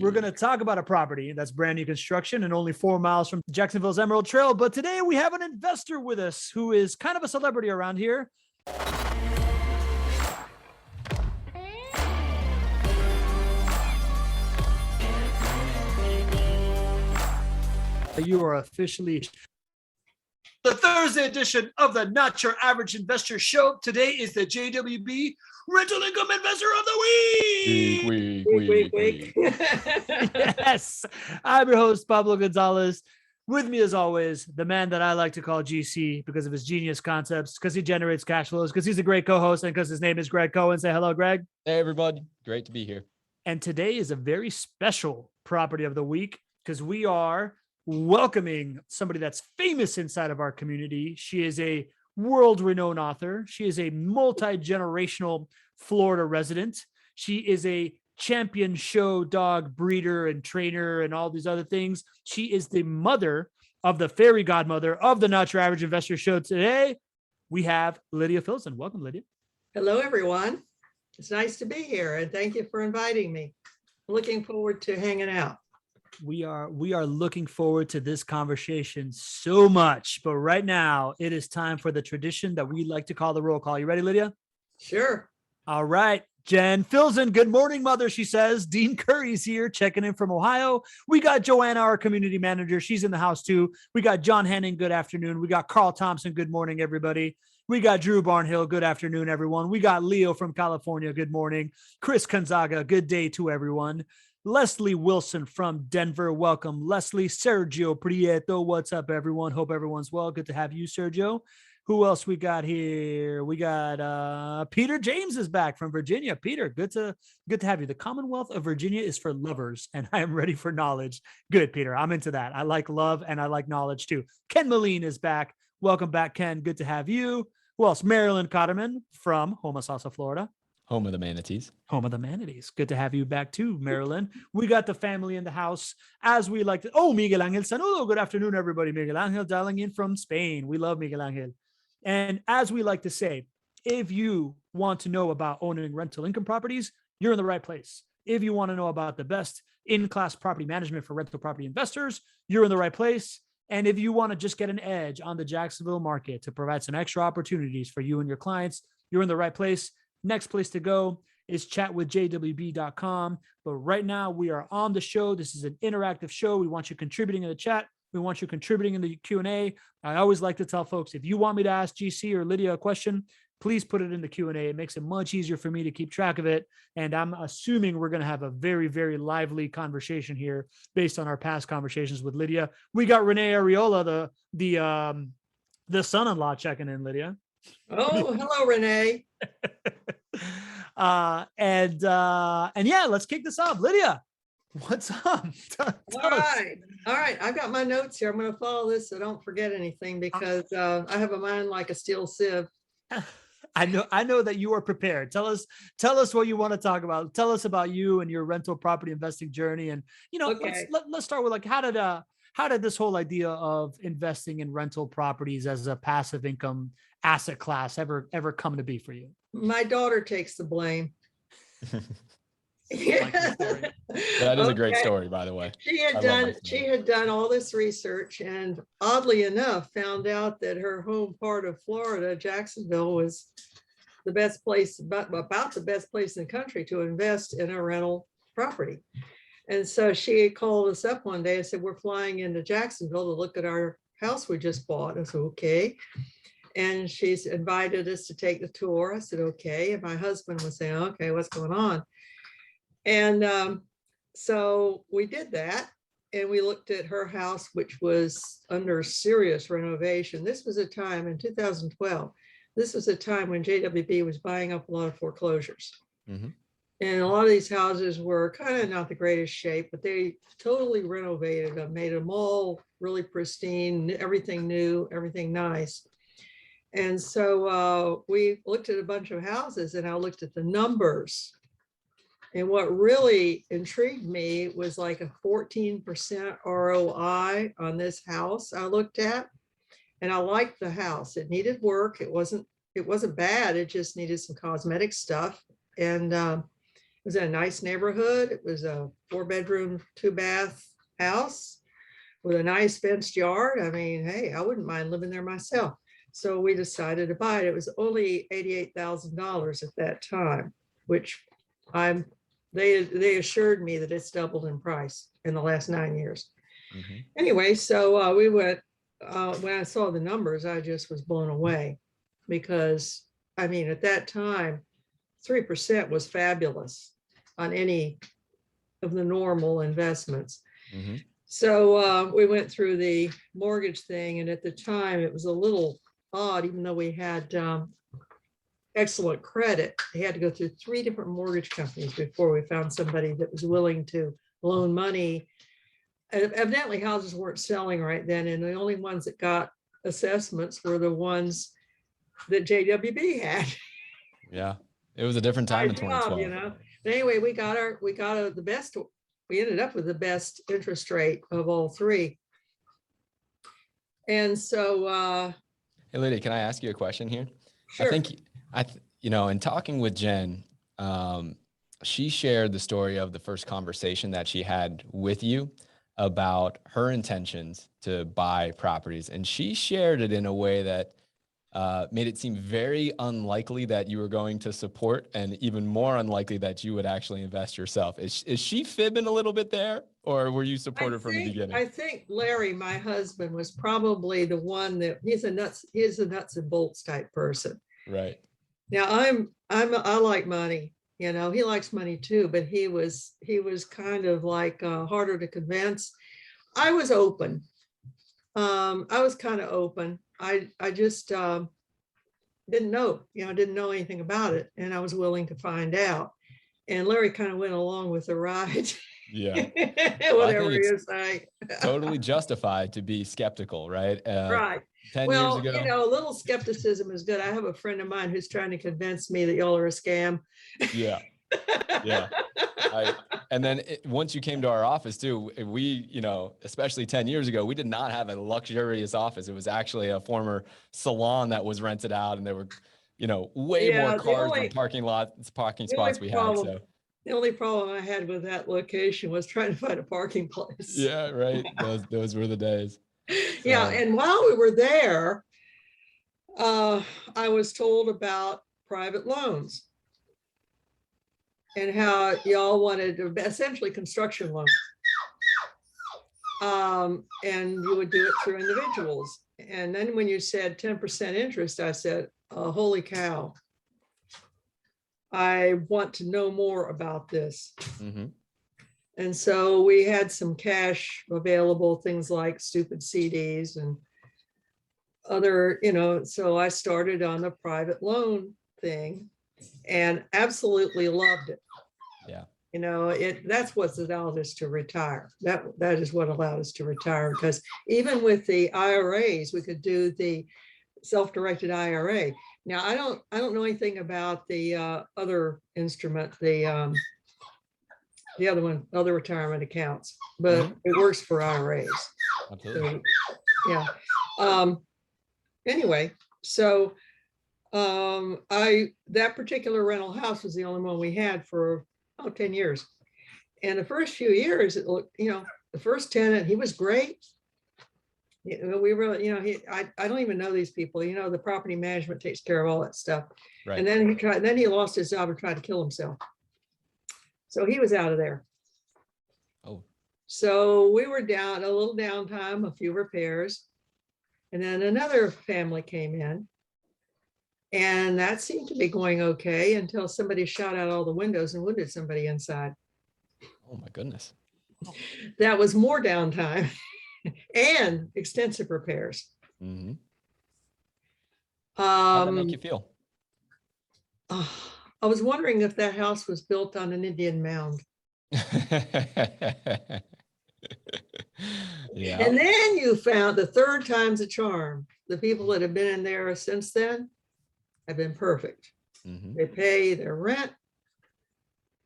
We're going to talk about a property that's brand new construction and only 4 miles from Jacksonville's Emerald Trail. But today we have an investor with us who is kind of a celebrity around here. You are officially the Thursday edition of the Not Your Average Investor Show. Today is the JWB Rental Income Investor of the Week. Yes, I'm your host, Pablo Gonzalez. With me, as always, the man that I like to call GC because of his genius concepts, because he generates cash flows, because he's a great co-host, and because his name is Gregg Cohen. Say hello, Greg. Hey, everybody. Great to be here. And today is a very special property of the week because we are welcoming somebody that's famous inside of our community. She is a world-renowned author. She is a multi-generational Florida resident. She is a champion show dog breeder and trainer and all these other things. She is the mother of the fairy godmother of the Not Your Average Investor Show. Today, we have Lydia Filson. Welcome, Lydia. Hello, everyone. It's nice to be here, and thank you for inviting me. Looking forward to hanging out. We are looking forward to this conversation so much, but right now it is time for the tradition that we like to call the roll call. You ready, Lydia? Sure. All right. Jen Filson, good morning, mother, she says. Dean Curry's here checking in from Ohio. We got Joanna, our community manager. She's in the house too. We got John Henning, good afternoon. We got Carl Thompson, good morning, everybody. We got Drew Barnhill, good afternoon, everyone. We got Leo from California, good morning. Chris Gonzaga, good day to everyone. Leslie Wilson from Denver, welcome. Leslie. Sergio Prieto, what's up, everyone? Hope everyone's well. Good to have you, Sergio. Who else we got here? We got Peter James is back from Virginia. Peter, good to have you. The Commonwealth of Virginia is for lovers, and I am ready for knowledge. Good, Peter. I'm into that. I like love and I like knowledge too. Ken Moline is back. Welcome back, Ken. Good to have you. Who else? Marilyn Cotterman from Homosassa, Florida. Home of the manatees. Home of the manatees. Good to have you back too, Marilyn. We got the family in the house as we like to. Oh, Miguel Angel Sanudo. Good afternoon, everybody. Miguel Angel dialing in from Spain. We love Miguel Angel. And as we like to say, if you want to know about owning rental income properties, you're in the right place. If you want to know about the best in-class property management for rental property investors, you're in the right place. And if you want to just get an edge on the Jacksonville market to provide some extra opportunities for you and your clients, you're in the right place. Next place to go is chatwithjwb.com. But right now we are on the show. This is an interactive show. We want you contributing in the chat. We want you contributing in the Q&A. I always like to tell folks, if you want me to ask GC or Lydia a question, please put it in the Q&A. It makes it much easier for me to keep track of it. And I'm assuming we're going to have a very, very lively conversation here based on our past conversations with Lydia. We got Renee Areola, the son-in-law checking in, Lydia. Oh, hello, Renee. And yeah, let's kick this off. Lydia, what's up? All right. I've got my notes here. I'm going to follow this so don't forget anything because I have a mind like a steel sieve. I know that you are prepared. Tell us what you want to talk about. Tell us about you and your rental property investing journey. And Okay. let's start with like how did this whole idea of investing in rental properties as a passive income asset class ever come to be for you? My daughter takes the blame. That is a great story, by the way. She had done all this research and oddly enough found out that her home part of Florida, Jacksonville, was the best place, about the best place in the country to invest in a rental property. And so she called us up one day and said, we're flying into Jacksonville to look at our house we just bought. I said, okay. And she's invited us to take the tour. I said, okay. And my husband was saying, okay, what's going on? And so we did that. And we looked at her house, which was under serious renovation. This was a time in 2012. This was a time when JWB was buying up a lot of foreclosures. Mm-hmm. And a lot of these houses were kind of not the greatest shape, but they totally renovated them, made them all really pristine, everything new, everything nice. And so we looked at a bunch of houses and I looked at the numbers. And what really intrigued me was like a 14% ROI on this house I looked at. And I liked the house. It needed work. It wasn't bad. It just needed some cosmetic stuff. And was in a nice neighborhood. It was a 4-bedroom, 2-bath house with a nice fenced yard. I mean, hey, I wouldn't mind living there myself. So we decided to buy it. It was only $88,000 at that time, which they assured me that it's doubled in price in the last 9 years. Mhm. Anyway, so we went, when I saw the numbers, I just was blown away because, I mean, at that time, 3% was fabulous on any of the normal investments. Mhm. So we went through the mortgage thing, and at the time it was a little odd, even though we had excellent credit. They had to go through 3 different mortgage companies before we found somebody that was willing to loan money. And evidently houses weren't selling right then, and the only ones that got assessments were the ones that JWB had. Yeah. It was a different time in Nice job, 2012. you know. But anyway, we got the best. We ended up with the best interest rate of all 3. And so, Hey, Lydia, can I ask you a question here? sure. In talking with Jen, she shared the story of the first conversation that she had with you about her intentions to buy properties. And she shared it in a way that made it seem very unlikely that you were going to support, and even more unlikely that you would actually invest yourself. Is she fibbing a little bit there, or were you supportive from the beginning? I think Larry, my husband, was probably the one that he's a nuts and bolts type person. Right. Now I like money, you know, he likes money too, but he was kind of like harder to convince. I was open. I was kind of open. I just didn't know anything about it, and I was willing to find out. And Larry kind of went along with the ride. Yeah. Whatever he was like. Totally justified to be skeptical, right? Right. 10 Well, years ago. you know, a little skepticism is good. I have a friend of mine who's trying to convince me that y'all are a scam. Yeah. Yeah. And then once you came to our office too, we, especially 10 years ago, we did not have a luxurious office. It was actually a former salon that was rented out, and there were, way more cars than parking spots we had. So the only problem I had with that location was trying to find a parking place. Yeah, right. Those were the days. Yeah, and while we were there, I was told about private loans and how y'all wanted essentially construction loans. And you would do it through individuals. And then when you said 10% interest, I said, holy cow. I want to know more about this. Mm-hmm. And so we had some cash available, things like stupid CDs and other, so I started on the private loan thing and absolutely loved it. Yeah. That's what's allowed us to retire. That is what allowed us to retire, because even with the IRAs, we could do the self-directed IRA. Now, I don't know anything about the other instrument, the other one, other retirement accounts, but it works for IRAs. Absolutely. So, yeah. Anyway, so that particular rental house was the only one we had for 10 years. And the first few years, it looked, the first tenant, he was great. We really, I don't even know these people. The property management takes care of all that stuff. Right. And then he lost his job and tried to kill himself. So he was out of there. Oh. So we were down, a little downtime, a few repairs. And then another family came in. And that seemed to be going okay until somebody shot out all the windows and wounded somebody inside. Oh my goodness. That was more downtime and extensive repairs. Mm-hmm. How'd that make you feel? I was wondering if that house was built on an Indian mound. Yeah. And then you found the third time's a charm. The people that have been in there since then have been perfect. Mm-hmm. They pay their rent.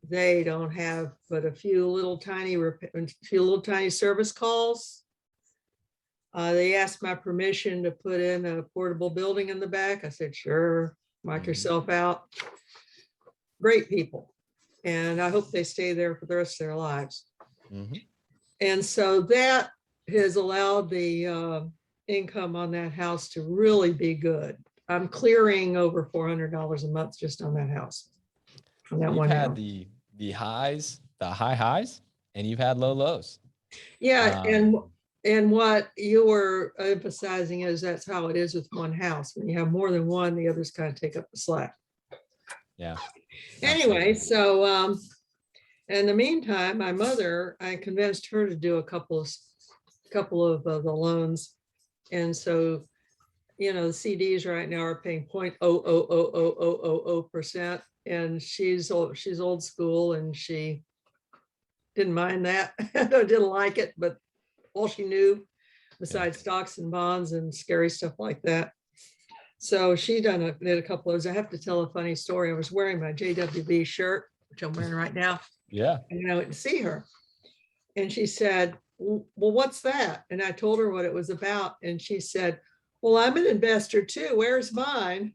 They don't have but a few little tiny service calls. They asked my permission to put in a portable building in the back. I said, sure, knock yourself out. Great people. And I hope they stay there for the rest of their lives. Mhm. And so that has allowed the income on that house to really be good. I'm clearing over $400 a month just on that house. On that You've one had house. the highs, the high highs, and you've had low lows. Yeah, Um, and what you were emphasizing is that's how it is with one house. When you have more than one, the others kind of take up the slack. yeah. Anyway, Absolutely. so in the meantime, my mother, I convinced her to do a couple of the loans. And so, you know, the CDs right now are paying 0.0000000%. And she's old school and she didn't mind that. I didn't like it, but all she knew besides stocks and bonds and scary stuff like that. So she did a couple of those. I have to tell a funny story. I was wearing my JWB shirt, which I'm wearing right now. Yeah. And I went to see her. And she said, well, what's that? And I told her what it was about. And she said, well, I'm an investor too. Where's mine?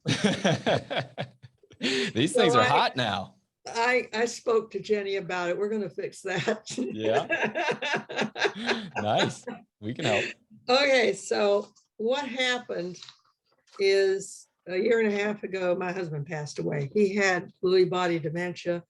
These So things are hot now. I spoke to Jenny about it. We're going to fix that. Yeah. Nice. We can help. Okay, so what happened is a year and a half ago, my husband passed away. He had Lewy body dementia.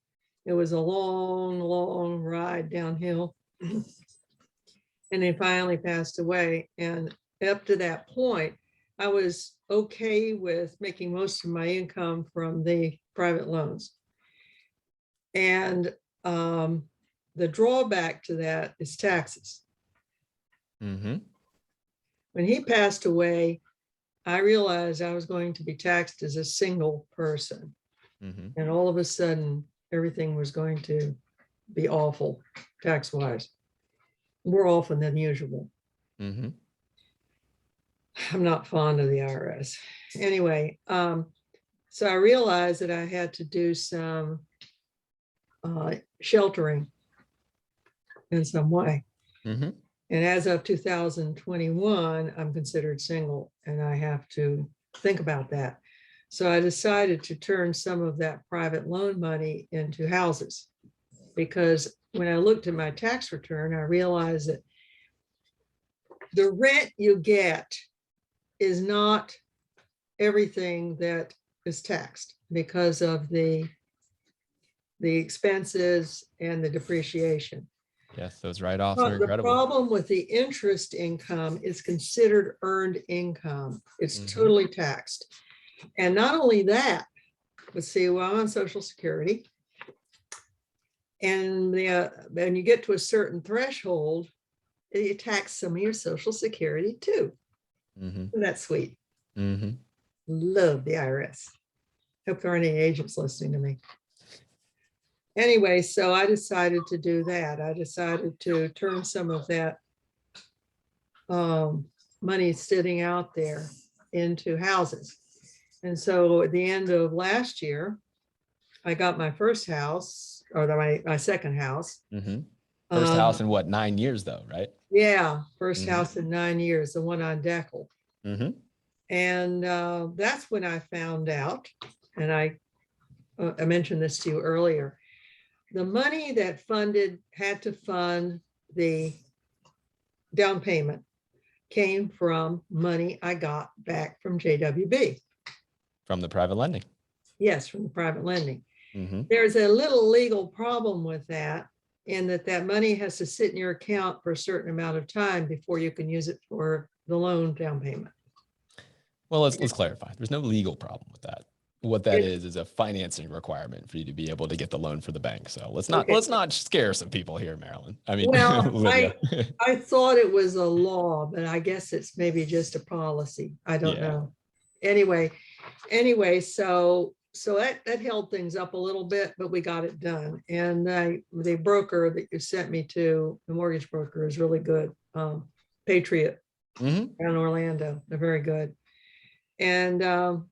It was a long, long ride downhill. And he finally passed away. And up to that point, I was okay with making most of my income from the private loans. And the drawback to that is taxes. Mm-hmm. When he passed away, I realized I was going to be taxed as a single person. Mm-hmm. And all of a sudden, everything was going to be awful tax-wise. More often than usual. Mm-hmm. I'm not fond of the IRS. Anyway, so I realized that I had to do some sheltering in some way. Mm-hmm. And as of 2021, I'm considered single and I have to think about that. So I decided to turn some of that private loan money into houses because when I looked at my tax return, I realized that the rent you get is not everything that is taxed because of the expenses and the depreciation. Yes, those write-offs But are the incredible. problem with the interest income is considered earned income. It's totally taxed. And not only that, let's see, well, I'm on Social Security. And when you get to a certain threshold, you tax some of your Social Security too. Mm-hmm. Isn't that sweet? Mm-hmm. Love the IRS. Hope there aren't any agents listening to me. Anyway, so I decided to do that. I decided to turn some of that money sitting out there into houses. And so at the end of last year, I got my first house, or my second house. Mm-hmm. First house in what, 9 years though, right? Yeah, first house in 9 years, the one on Deckel. Mm-hmm. And that's when I found out, and I mentioned this to you earlier, the money that had to fund the down payment came from money I got back from JWB. From the private lending. Yes, from the private lending. Mm-hmm. There's a little legal problem with that, in that money has to sit in your account for a certain amount of time before you can use it for the loan down payment. Well, let's clarify. There's no legal problem with that. What that is a financing requirement for you to be able to get the loan for the bank. So let's not scare some people here, Marilyn. I mean, well, Lydia. I thought it was a law, but I guess it's maybe just a policy. I don't know. Anyway, so that held things up a little bit, but we got it done. And the broker that you sent me to, the mortgage broker, is really good. Patriot down in Orlando. They're very good. And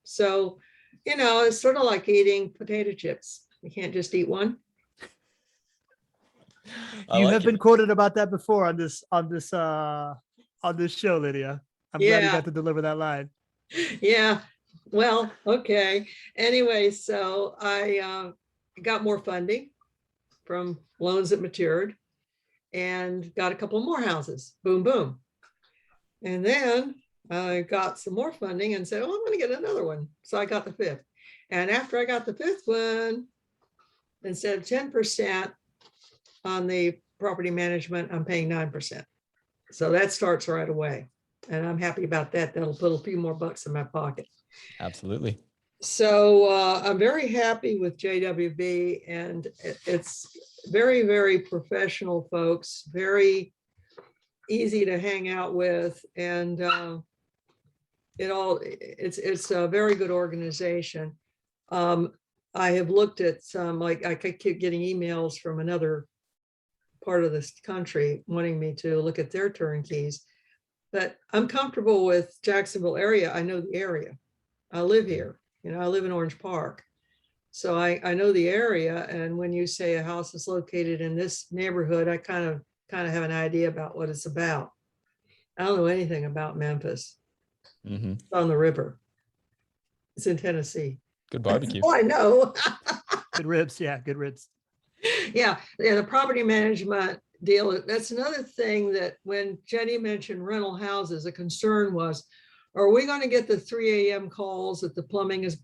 so, you know, it's sort of like eating potato chips. You can't just eat one. You have been quoted about that before on this show, Lydia. I'm glad you got to deliver that line. Yeah. Well, okay. Anyway, so I got more funding from loans that matured and got a couple more houses. Boom, boom. And then I got some more funding and said, oh, I'm going to get another one. So I got the fifth. And after I got the fifth one, instead of 10% on the property management, I'm paying 9%. So that starts right away. And I'm happy about that. That'll put a few more bucks in my pocket. Absolutely. So I'm very happy with JWB, and it's very, very professional folks, very easy to hang out with, and it's a very good organization. I have looked at some, like I keep getting emails from another part of this country wanting me to look at their turnkeys, but I'm comfortable with Jacksonville area. I know the area. I live here. I live in Orange Park. So I know the area. And when you say a house is located in this neighborhood, I kind of have an idea about what it's about. I don't know anything about Memphis. It's on the river. It's in Tennessee. Good barbecue. Oh, I know. Good ribs. Yeah, good ribs. Yeah, the property management deal. That's another thing that when Jenny mentioned rental houses, a concern was, are we going to get the 3 a.m. calls that the plumbing is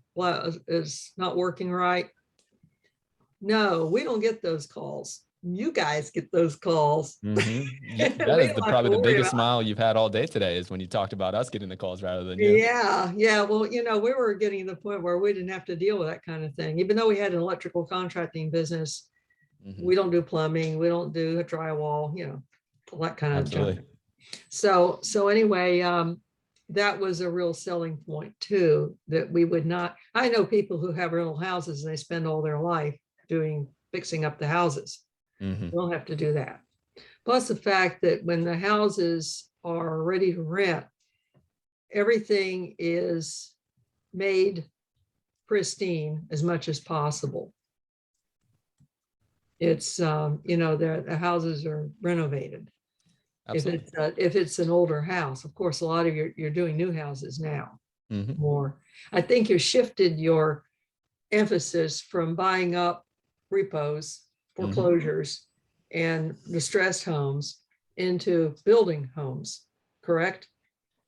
not working right? No, we don't get those calls. You guys get those calls. That is probably the biggest smile you've had all day today, is when you talked about us getting the calls rather than you. Yeah. Well, we were getting to the point where we didn't have to deal with that kind of thing. Even though we had an electrical contracting business, we don't do plumbing, we don't do drywall, all that kind of junk. So anyway, that was a real selling point too, that we would not. I know people who have rental houses and they spend all their life fixing up the houses. We don't have to do that. Plus the fact that when the houses are ready to rent, everything is made pristine as much as possible. It's, the houses are renovated. Absolutely. If it's an older house, of course, a lot of you're doing new houses now more. I think you've shifted your emphasis from buying up repos, foreclosures, and distressed homes into building homes, correct?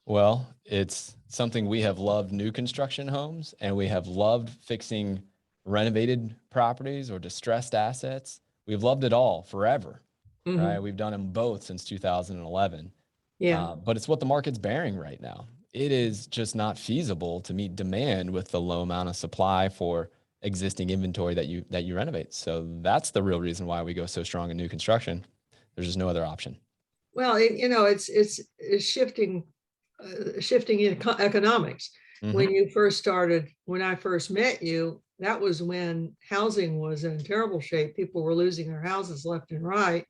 Well, it's something we have loved, new construction homes, and we have loved fixing renovated properties or distressed assets. We've loved it all forever. Right? We've done them both since 2011. Yeah. But it's what the market's bearing right now. It is just not feasible to meet demand with the low amount of supply for existing inventory that you renovate. So that's the real reason why we go so strong in new construction. There's just no other option. Well, it's shifting economics. When I first met you, that was when housing was in terrible shape. People were losing their houses left and right.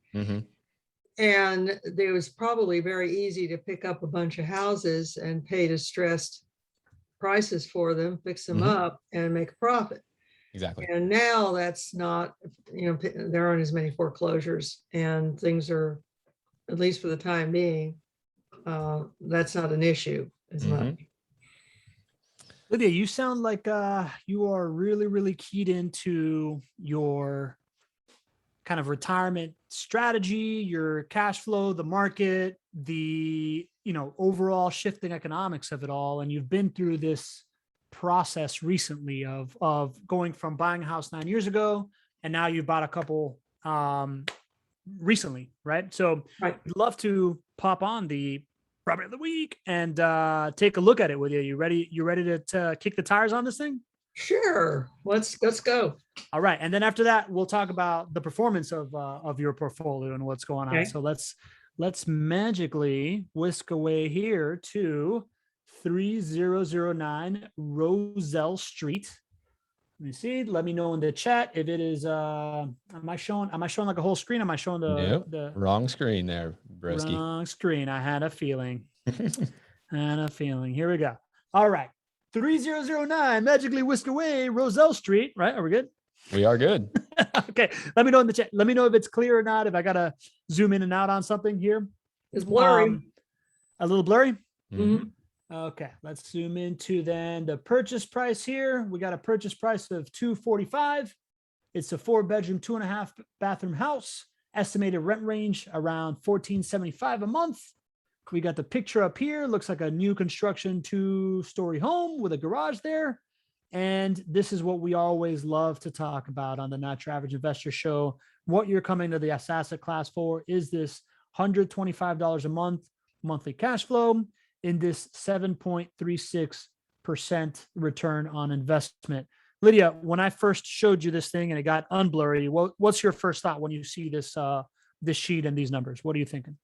And it was probably very easy to pick up a bunch of houses and pay distressed prices for them, fix them up, and make a profit. Exactly. And now that's not, there aren't as many foreclosures, and things are, at least for the time being, that's not an issue as much. Lydia, you sound like you are really, really keyed into your kind of retirement strategy, your cash flow, the market, the overall shifting economics of it all. And you've been through this process recently of going from buying a house 9 years ago, and now you've bought a couple recently, right? So I'd love to pop on the property of the week and take a look at it with you. You ready to kick the tires on this thing? Sure. Let's go. All right. And then after that, we'll talk about the performance of your portfolio and what's going on. Okay. So let's magically whisk away here to 3009 Roselle Street. Let me see. Let me know in the chat if it is. Am I showing like a whole screen? Am I showing the wrong screen there, broski? Wrong screen. I had a feeling. Here we go. All right. 3009 magically whisk away Roselle Street. Right? Are we good? We are good. Okay. Let me know in the chat. Let me know if it's clear or not. If I gotta zoom in and out on something here. It's blurry. A little blurry. Okay, let's zoom into then the purchase price here. We got a purchase price of $245. It's a 4-bedroom, 2.5-bathroom house. Estimated rent range around $1,475 a month. We got the picture up here. Looks like a new construction 2-story home with a garage there. And this is what we always love to talk about on the Not Your Average Investor Show. What you're coming to the asset class for is this $125 a month monthly cash flow in this 7.36% return on investment. Lydia, when I first showed you this thing and it got unblurry, what's your first thought when you see this this sheet and these numbers? What are you thinking?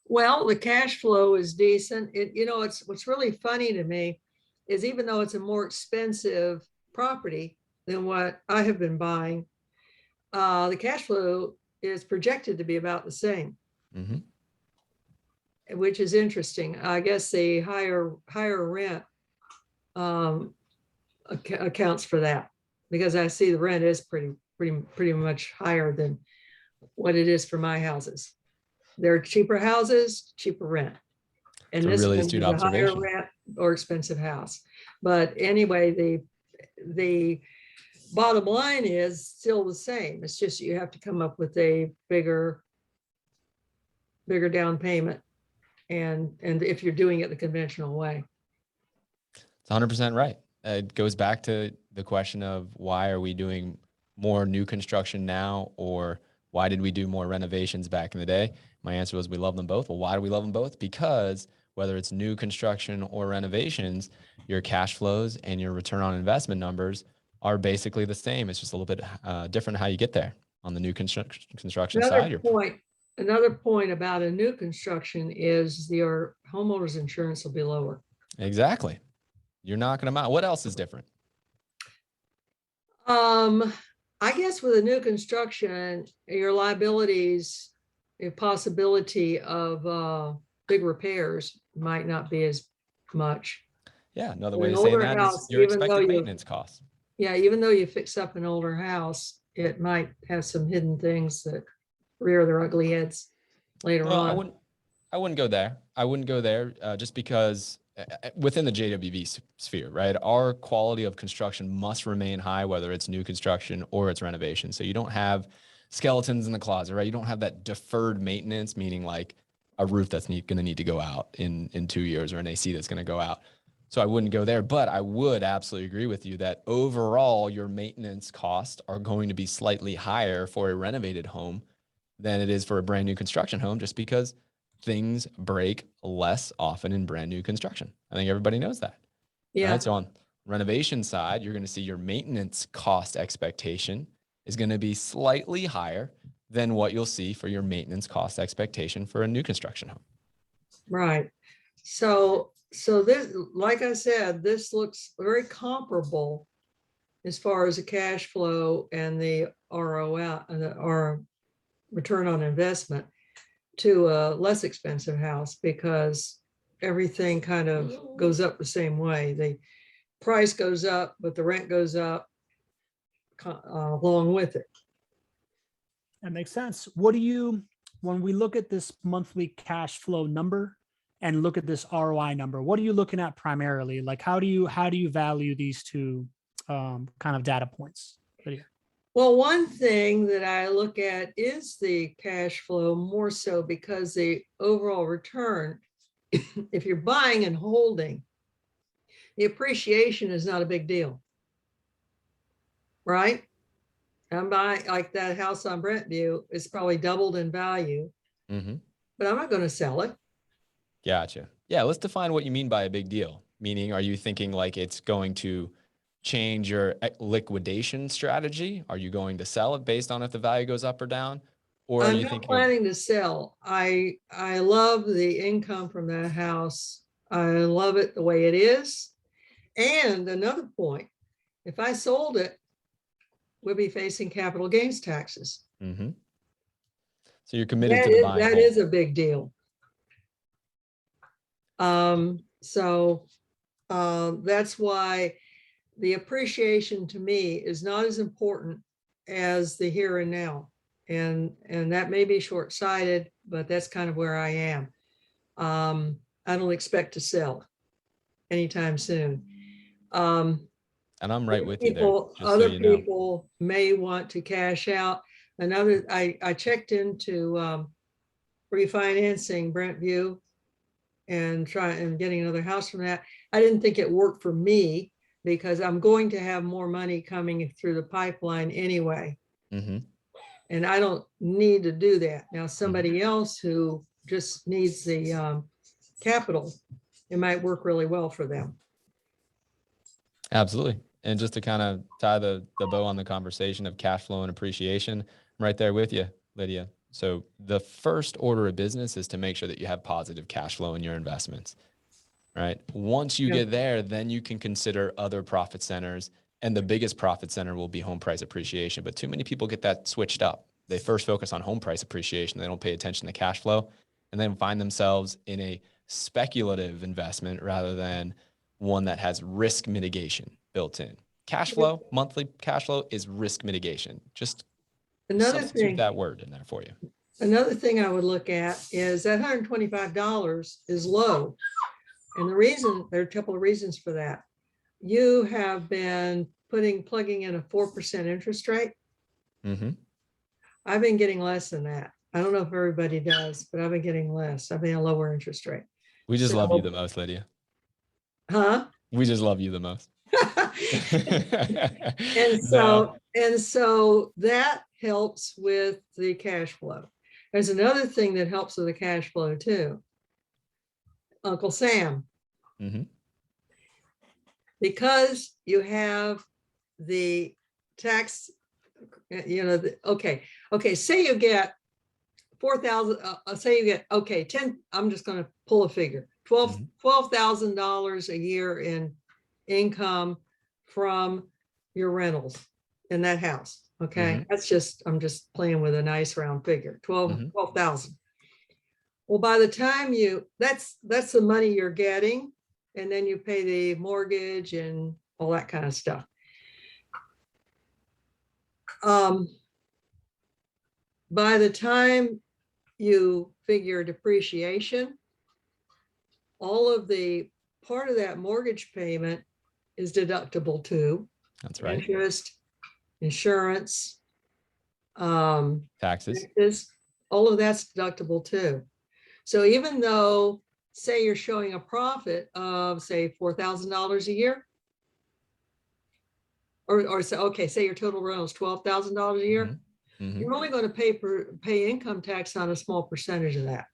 Well, the cash flow is decent. It's what's really funny to me is even though it's a more expensive property than what I have been buying, the cash flow is projected to be about the same, which is interesting. I guess the higher rent accounts for that, because I see the rent is pretty much higher than what it is for my houses. There are cheaper houses, cheaper rent. And this really one is astute a higher observation. rent or expensive house. But anyway, the bottom line is still the same. It's just you have to come up with a bigger down payment, and if you're doing it the conventional way. It's 100% right. It goes back to the question of why are we doing more new construction now, or why did we do more renovations back in the day? My answer was we love them both. Well, why do we love them both? Because whether it's new construction or renovations, your cash flows and your return on investment numbers are basically the same. It's just a little bit different how you get there on the new construction side. Another point about a new construction is your homeowner's insurance will be lower. Exactly. You're knocking them out. What else is different? I guess with a new construction, your liabilities, a possibility of big repairs might not be as much. Yeah, another way of saying that is your expected maintenance costs. Yeah, even though you fix up an older house, it might have some hidden things that rear their ugly heads later on. I wouldn't go there. I wouldn't go there just because within the JWB sphere, right? Our quality of construction must remain high, whether it's new construction or it's renovation. So you don't have skeletons in the closet, right? You don't have that deferred maintenance, meaning like a roof that's going to need to go out in 2 years, or an AC that's going to go out. So I wouldn't go there, but I would absolutely agree with you that overall your maintenance costs are going to be slightly higher for a renovated home than it is for a brand new construction home, just because things break less often in brand new construction. I think everybody knows that. Yeah. Right? So on renovation side, you're going to see your maintenance cost expectation is going to be slightly higher than what you'll see for your maintenance cost expectation for a new construction home. Right. So this, like I said, this looks very comparable as far as the cash flow and the ROI, or return on investment, to a less expensive house, because everything kind of goes up the same way. The price goes up, but the rent goes up along with it. That makes sense. When we look at this monthly cash flow number and look at this ROI number, what are you looking at primarily? Like, how do you value these two kind of data points? Lydia? Well, one thing that I look at is the cash flow more so because the overall return, if you're buying and holding, the appreciation is not a big deal, right? I'm buying, like that house on Brentview, it's probably doubled in value, but I'm not going to sell it. Gotcha. Yeah, let's define what you mean by a big deal. Meaning, are you thinking like it's going to change your liquidation strategy? Are you going to sell it based on if the value goes up or down? Or are you thinking planning to sell? I love the income from that house. I love it the way it is. And another point, if I sold it, we'll be facing capital gains taxes. So you're committed to the buying. That is a big deal. That's why the appreciation to me is not as important as the here and now. And that may be short-sighted, but that's kind of where I am. I don't expect to sell anytime soon. I And I'm right with you there. People, Just so other you know. people may want to cash out. Another, I checked into refinancing Brent View and getting another house from that. I didn't think it worked for me because I'm going to have more money coming through the pipeline anyway. Mm-hmm. And I don't need to do that. Now, somebody else who just needs the capital, it might work really well for them. Absolutely. And just to kind of tie the bow on the conversation of cash flow and appreciation, I'm right there with you, Lydia. So the first order of business is to make sure that you have positive cash flow in your investments, right? Once you get there, then you can consider other profit centers, and the biggest profit center will be home price appreciation. But too many people get that switched up. They first focus on home price appreciation. They don't pay attention to cash flow, and then find themselves in a speculative investment rather than one that has risk mitigation built in. Cash flow, monthly cash flow is risk mitigation. Just Another substitute thing, that word in there for you. another thing I would look at is that $125 is low. And the reason, there are a couple of reasons for that. You have been plugging in a 4% interest rate. Mm-hmm. I've been getting less than that. I don't know if everybody does, but I've been getting less. I've been a lower interest rate. We just love you the most, Lydia. Huh? We just love you the most. And so that helps with the cash flow. There's another thing that helps with the cash flow too. Uncle Sam. Mm-hmm. Because you have the tax, okay, say you get 4,000, say you get, 10, I'm just going to pull a figure, $12,000 a year in income from your rentals in that house. Okay. Mm-hmm. I'm just playing with a nice round figure, 12,000. Well, by the time that's the money you're getting, and then you pay the mortgage and all that kind of stuff. By the time you figure depreciation, all of the part of that mortgage payment is deductible too. That's right. Interest, insurance, taxes, all of that's deductible too. So even though, say you're showing a profit of say $4,000 a year, or say your total rental is $12,000 a year, you're only going to pay income tax on a small percentage of that.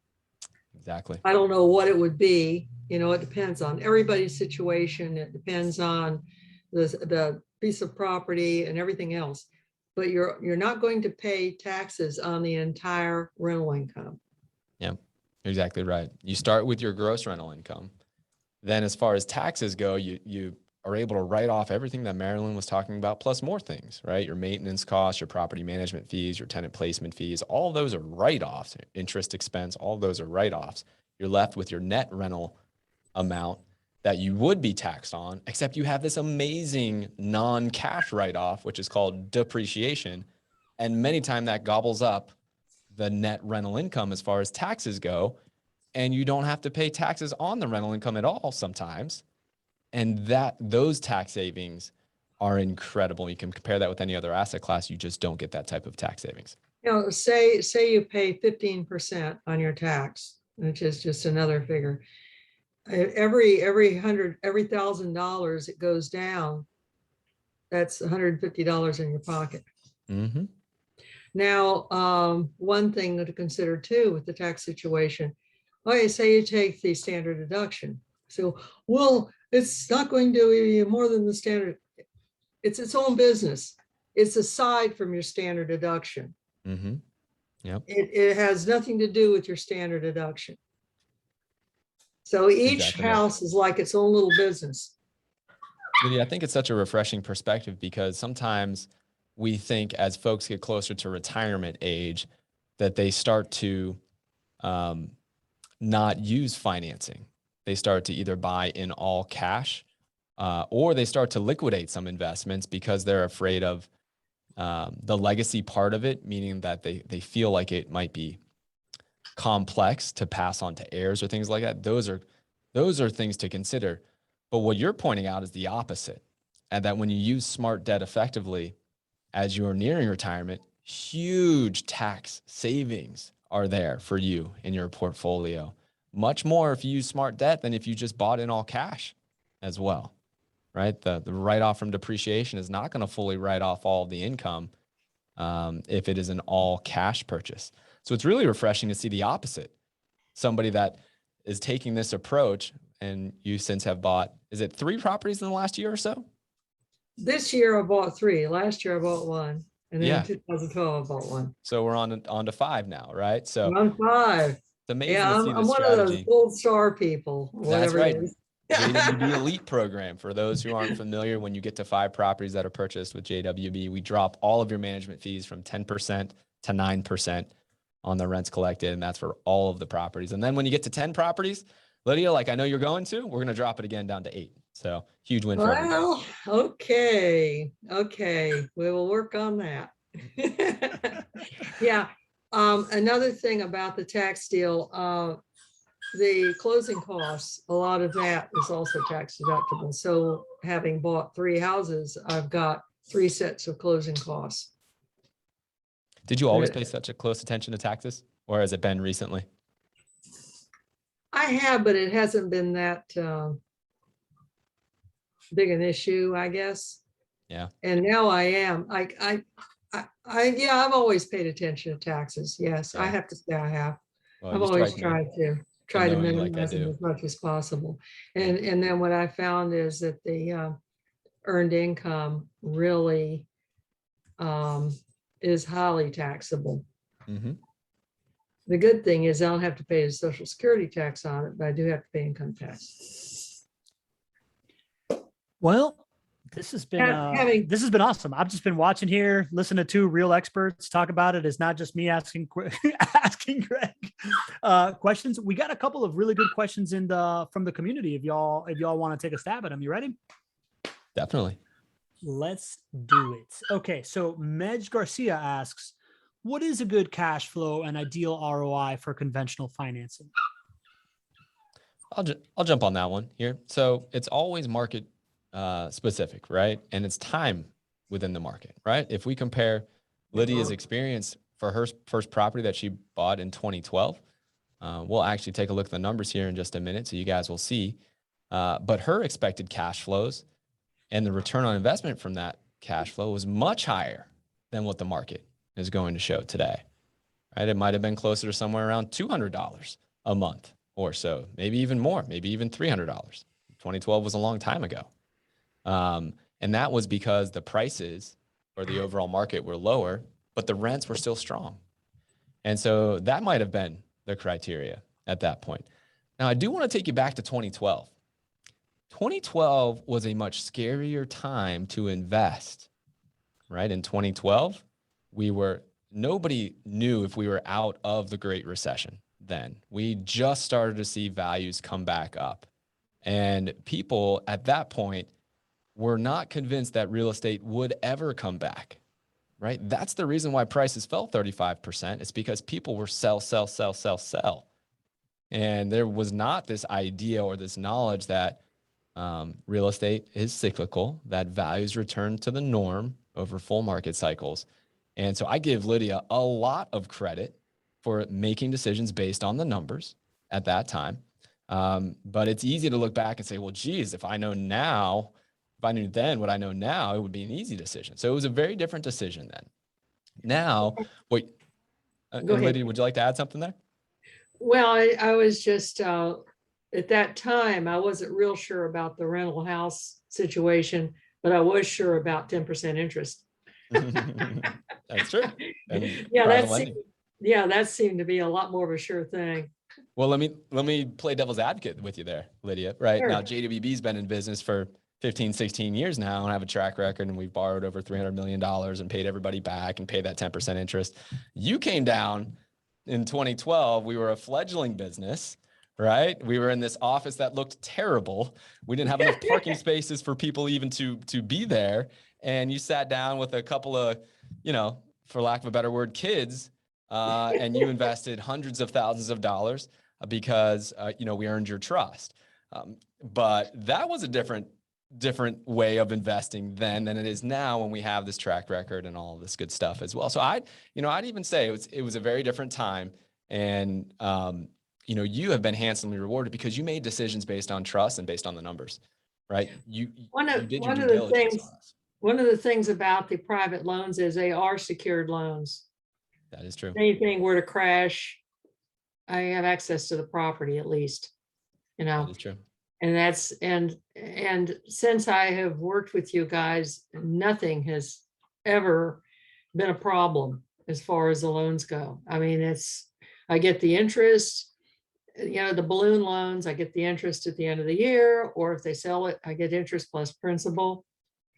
Exactly. I don't know what it would be. It depends on everybody's situation. It depends on the piece of property and everything else. But you're not going to pay taxes on the entire rental income. Yeah, exactly right. You start with your gross rental income. Then as far as taxes go, you are able to write off everything that Marilyn was talking about, plus more things, right? Your maintenance costs, your property management fees, your tenant placement fees, all of those are write-offs, interest expense, all of those are write-offs. You're left with your net rental amount that you would be taxed on, except you have this amazing non-cash write-off, which is called depreciation. And many times that gobbles up the net rental income as far as taxes go, and you don't have to pay taxes on the rental income at all sometimes. And those tax savings are incredible. You can compare that with any other asset class. You just don't get that type of tax savings. Say you pay 15% on your tax, which is just another figure. Every $1,000 it goes down, that's $150 in your pocket. Mm-hmm. Now, one thing to consider too with the tax situation, say you take the standard deduction. So, well, it's not going to be more than the standard. It's its own business. It's aside from your standard deduction. Mm-hmm. Yep. It has nothing to do with your standard deduction. So each house is like its own little business. Lydia, I think it's such a refreshing perspective because sometimes we think as folks get closer to retirement age that they start to not use financing. They start to either buy in all cash or they start to liquidate some investments because they're afraid of the legacy part of it, meaning that they feel like it might be complex to pass on to heirs or things like that. Those are things to consider. But what you're pointing out is the opposite. and that when you use smart debt effectively, as you're nearing retirement, huge tax savings are there for you in your portfolio. Much more if you use smart debt than if you just bought in all cash as well, right? The write-off from depreciation is not going to fully write off all of the income if it is an all cash purchase. So it's really refreshing to see the opposite. Somebody that is taking this approach, and you since have bought, is it 3 properties in the last year or so? This year I bought 3. Last year I bought 1. And then Yeah. in 2012 I bought 1. So we're on to 5 now, right? So I'm 5. it's amazing Yeah, to see I'm the one of those strategy. gold star people, That's whatever right. it is. JWB Elite program. For those who aren't familiar, when you get to 5 properties that are purchased with JWB, we drop all of your management fees from 10% to 9% on the rents collected. And that's for all of the properties. And then when you get to 10 properties, Lydia, like I know you're going to, we're going to drop it again down to 8. So huge win for everybody. Well, okay. We will work on that. Yeah. Another thing about the tax deal, the closing costs, a lot of that is also tax deductible. So having bought 3 houses, I've got 3 sets of closing costs. Did you always pay such a close attention to taxes, or has it been recently? I have, but it hasn't been that big an issue, I guess. Yeah. And now I am. Yeah, I've always paid attention to taxes. Yes, I Yeah. have to say I have. Well, I've you always strike me tried to knowing you like I minimize it do. as much as possible. And then what I found is that the earned income really is highly taxable. Mm-hmm. The good thing is I don't have to pay a Social Security tax on it, but I do have to pay income tax. Well, this has been awesome. I've just been watching here, listening to 2 real experts talk about it. It's not just me asking asking Gregg questions. We got a couple of really good questions from the community. If y'all want to take a stab at them, you ready? Definitely. Let's do it. Okay, so Medj Garcia asks, what is a good cash flow and ideal ROI for conventional financing? I'll jump on that one here. So it's always market specific, right? And it's time within the market, right? If we compare Lydia's experience for her first property that she bought in 2012, we'll actually take a look at the numbers here in just a minute so you guys will see. But her expected cash flows and the return on investment from that cash flow was much higher than what the market is going to show today, right? It might have been closer to somewhere around $200 a month or so, maybe even more, maybe even $300. 2012 was a long time ago. And that was because the prices or the overall market were lower, but the rents were still strong. And so that might have been the criteria at that point. Now, I do want to take you back to 2012. 2012 was a much scarier time to invest, right? In 2012, nobody knew if we were out of the Great Recession then. We just started to see values come back up. And people at that point were not convinced that real estate would ever come back, right? That's the reason why prices fell 35%. It's because people were sell. And there was not this idea or this knowledge that real estate is cyclical, that values return to the norm over full market cycles. And so I give Lydia a lot of credit for making decisions based on the numbers at that time. But it's easy to look back and say, well, geez, if I knew then what I know now, it would be an easy decision. So it was a very different decision then. Now, Lydia, would you like to add something there? Well, I was just, at that time, I wasn't real sure about the rental house situation, but I was sure about 10% interest. That's true. And yeah, that seemed to be a lot more of a sure thing. Well, let me play devil's advocate with you there, Lydia. Right. Sure. Now, JWB's been in business for 15, 16 years now and have a track record, and we've borrowed over $300 million and paid everybody back and paid that 10% interest. You came down in 2012. We were a fledgling business, right? We were in this office that looked terrible. We didn't have enough parking spaces for people even to be there. And you sat down with a couple of, for lack of a better word, kids, and you invested hundreds of thousands of dollars because, we earned your trust. But that was a different different way of investing then than it is now when we have this track record and all this good stuff as well. So I'd even say it was a very different time. And, you have been handsomely rewarded because you made decisions based on trust and based on the numbers, right? You did your due diligence on us. One of the things about the private loans is they are secured loans. That is true. If anything were to crash, I have access to the property at least, That is true. And that's, and since I have worked with you guys, nothing has ever been a problem as far as the loans go. I mean, I get the interest, the balloon loans, I get the interest at the end of the year, or if they sell it, I get interest plus principal.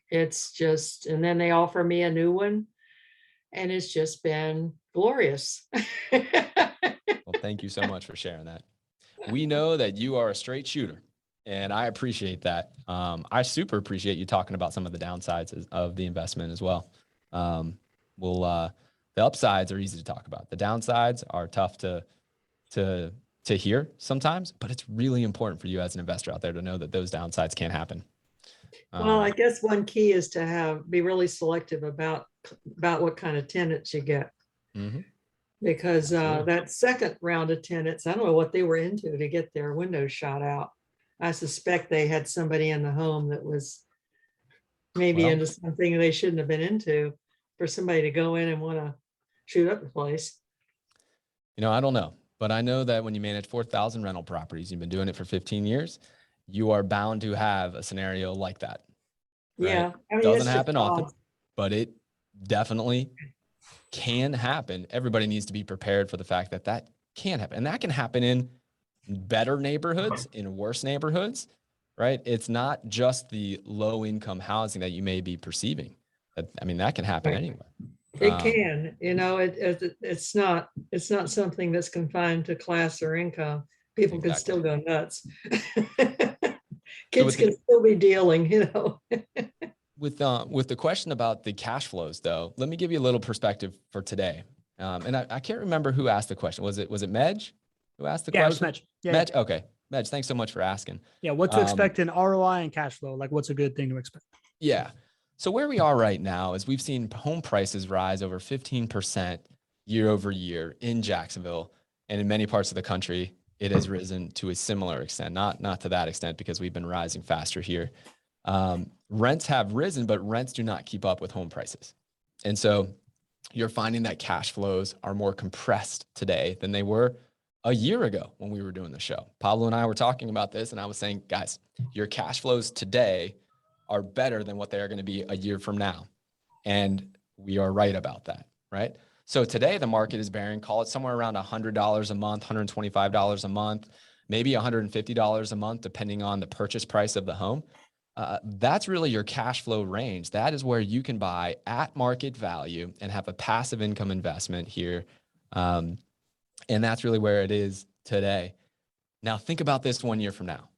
It's just, and then they offer me a new one, and it's just been glorious. Well, thank you so much for sharing that. We know that you are a straight shooter, and I appreciate that. I super appreciate you talking about some of the downsides of the investment as well. The upsides are easy to talk about. The downsides are tough to hear sometimes, but it's really important for you as an investor out there to know that those downsides can't happen. Well, I guess one key is to be really selective about what kind of tenants you get. Mm-hmm. Because that second round of tenants, I don't know what they were into to get their windows shot out. I suspect they had somebody in the home that was maybe into something they shouldn't have been into for somebody to go in and want to shoot up the place. I don't know, but I know that when you manage 4,000 rental properties, you've been doing it for 15 years, you are bound to have a scenario like that. Right? Yeah. I mean, doesn't happen often, but it definitely can happen. Everybody needs to be prepared for the fact that that can happen. And that can happen in better neighborhoods, in worse neighborhoods, right? It's not just the low income housing that you may be perceiving. That can happen anywhere. It can, it's not something that's confined to class or income. People can still go nuts. Kids can still be dealing, With the question about the cash flows, though, let me give you a little perspective for today. And I can't remember who asked the question. Was it Medj who asked the question? Yeah, it was Medj. Yeah. Medj? Okay. Medj, thanks so much for asking. Yeah, what to expect in ROI and cash flow? Like, what's a good thing to expect? Yeah. So where we are right now is we've seen home prices rise over 15% year over year in Jacksonville, and in many parts of the country, it has risen to a similar extent. Not to that extent because we've been rising faster here. Rents have risen, but rents do not keep up with home prices. And so you're finding that cash flows are more compressed today than they were a year ago when we were doing the show. Pablo and I were talking about this, and I was saying, guys, your cash flows today are better than what they are going to be a year from now. And we are right about that, right? So today the market is bearing, call it somewhere around $100 a month, $125 a month, maybe $150 a month, depending on the purchase price of the home. That's really your cash flow range. That is where you can buy at market value and have a passive income investment here. And that's really where it is today. Now think about this 1 year from now.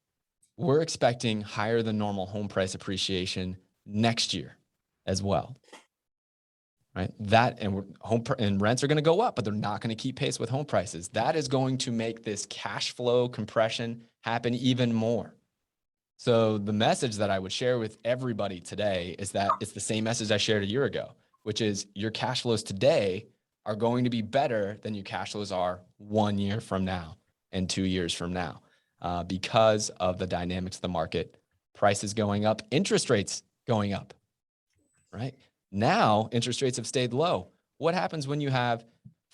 We're expecting higher than normal home price appreciation next year as well, right? And rents are going to go up, but they're not going to keep pace with home prices. That is going to make this cash flow compression happen even more. So the message that I would share with everybody today is that it's the same message I shared a year ago, which is your cash flows today are going to be better than your cash flows are 1 year from now and 2 years from now, because of the dynamics of the market, prices going up, interest rates going up, right? Now, interest rates have stayed low. What happens when you have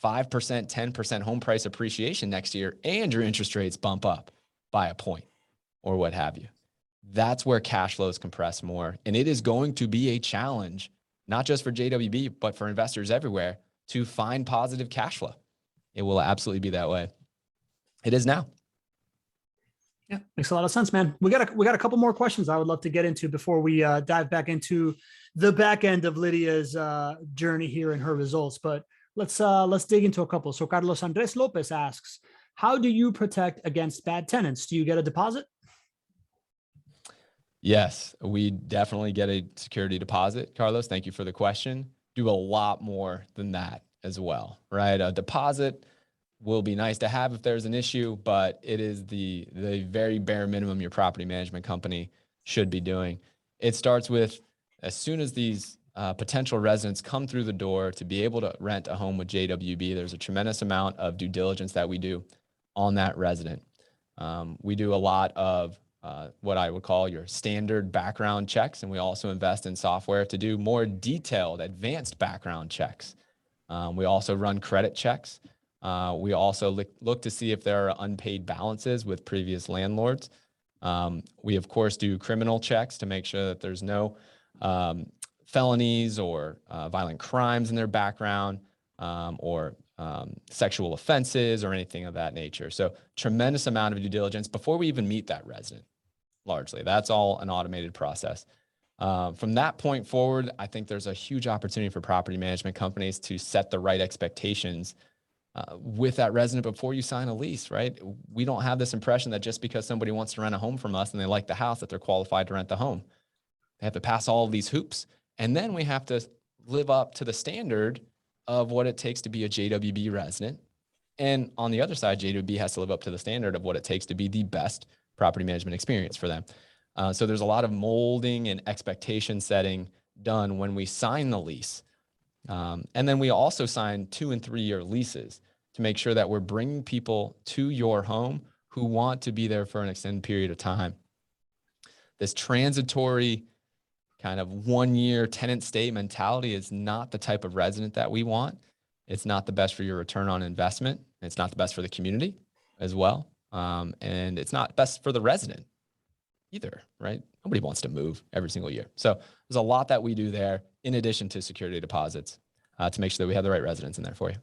5%, 10% home price appreciation next year and your interest rates bump up by a point or what have you? That's where cash flows compress more. And it is going to be a challenge, not just for JWB, but for investors everywhere to find positive cash flow. It will absolutely be that way. It is now. Yeah, makes a lot of sense, man. We got a couple more questions I would love to get into before we dive back into the back end of Lydia's journey here and her results. But let's dig into a couple. So Carlos Andres Lopez asks, how do you protect against bad tenants? Do you get a deposit? Yes, we definitely get a security deposit. Carlos, thank you for the question. Do a lot more than that as well, right? A deposit will be nice to have if there's an issue, but it is the very bare minimum your property management company should be doing. It starts with, as soon as these potential residents come through the door to be able to rent a home with JWB, there's a tremendous amount of due diligence that we do on that resident. We do a lot of what I would call your standard background checks, and we also invest in software to do more detailed, advanced background checks. We also run credit checks. We also look to see if there are unpaid balances with previous landlords. We, of course, do criminal checks to make sure that there's no felonies or violent crimes in their background, or sexual offenses or anything of that nature. So tremendous amount of due diligence before we even meet that resident, largely. That's all an automated process. From that point forward, I think there's a huge opportunity for property management companies to set the right expectations with that resident before you sign a lease, right? We don't have this impression that just because somebody wants to rent a home from us and they like the house, that they're qualified to rent the home. They have to pass all of these hoops. And then we have to live up to the standard of what it takes to be a JWB resident. And on the other side, JWB has to live up to the standard of what it takes to be the best property management experience for them. So there's a lot of molding and expectation setting done when we sign the lease. And then we also sign 2- and 3-year leases to make sure that we're bringing people to your home who want to be there for an extended period of time. This transitory kind of 1-year tenant stay mentality is not the type of resident that we want. It's not the best for your return on investment. It's not the best for the community as well. And it's not best for the resident either, right? Nobody wants to move every single year. So there's a lot that we do there in addition to security deposits to make sure that we have the right residents in there for you.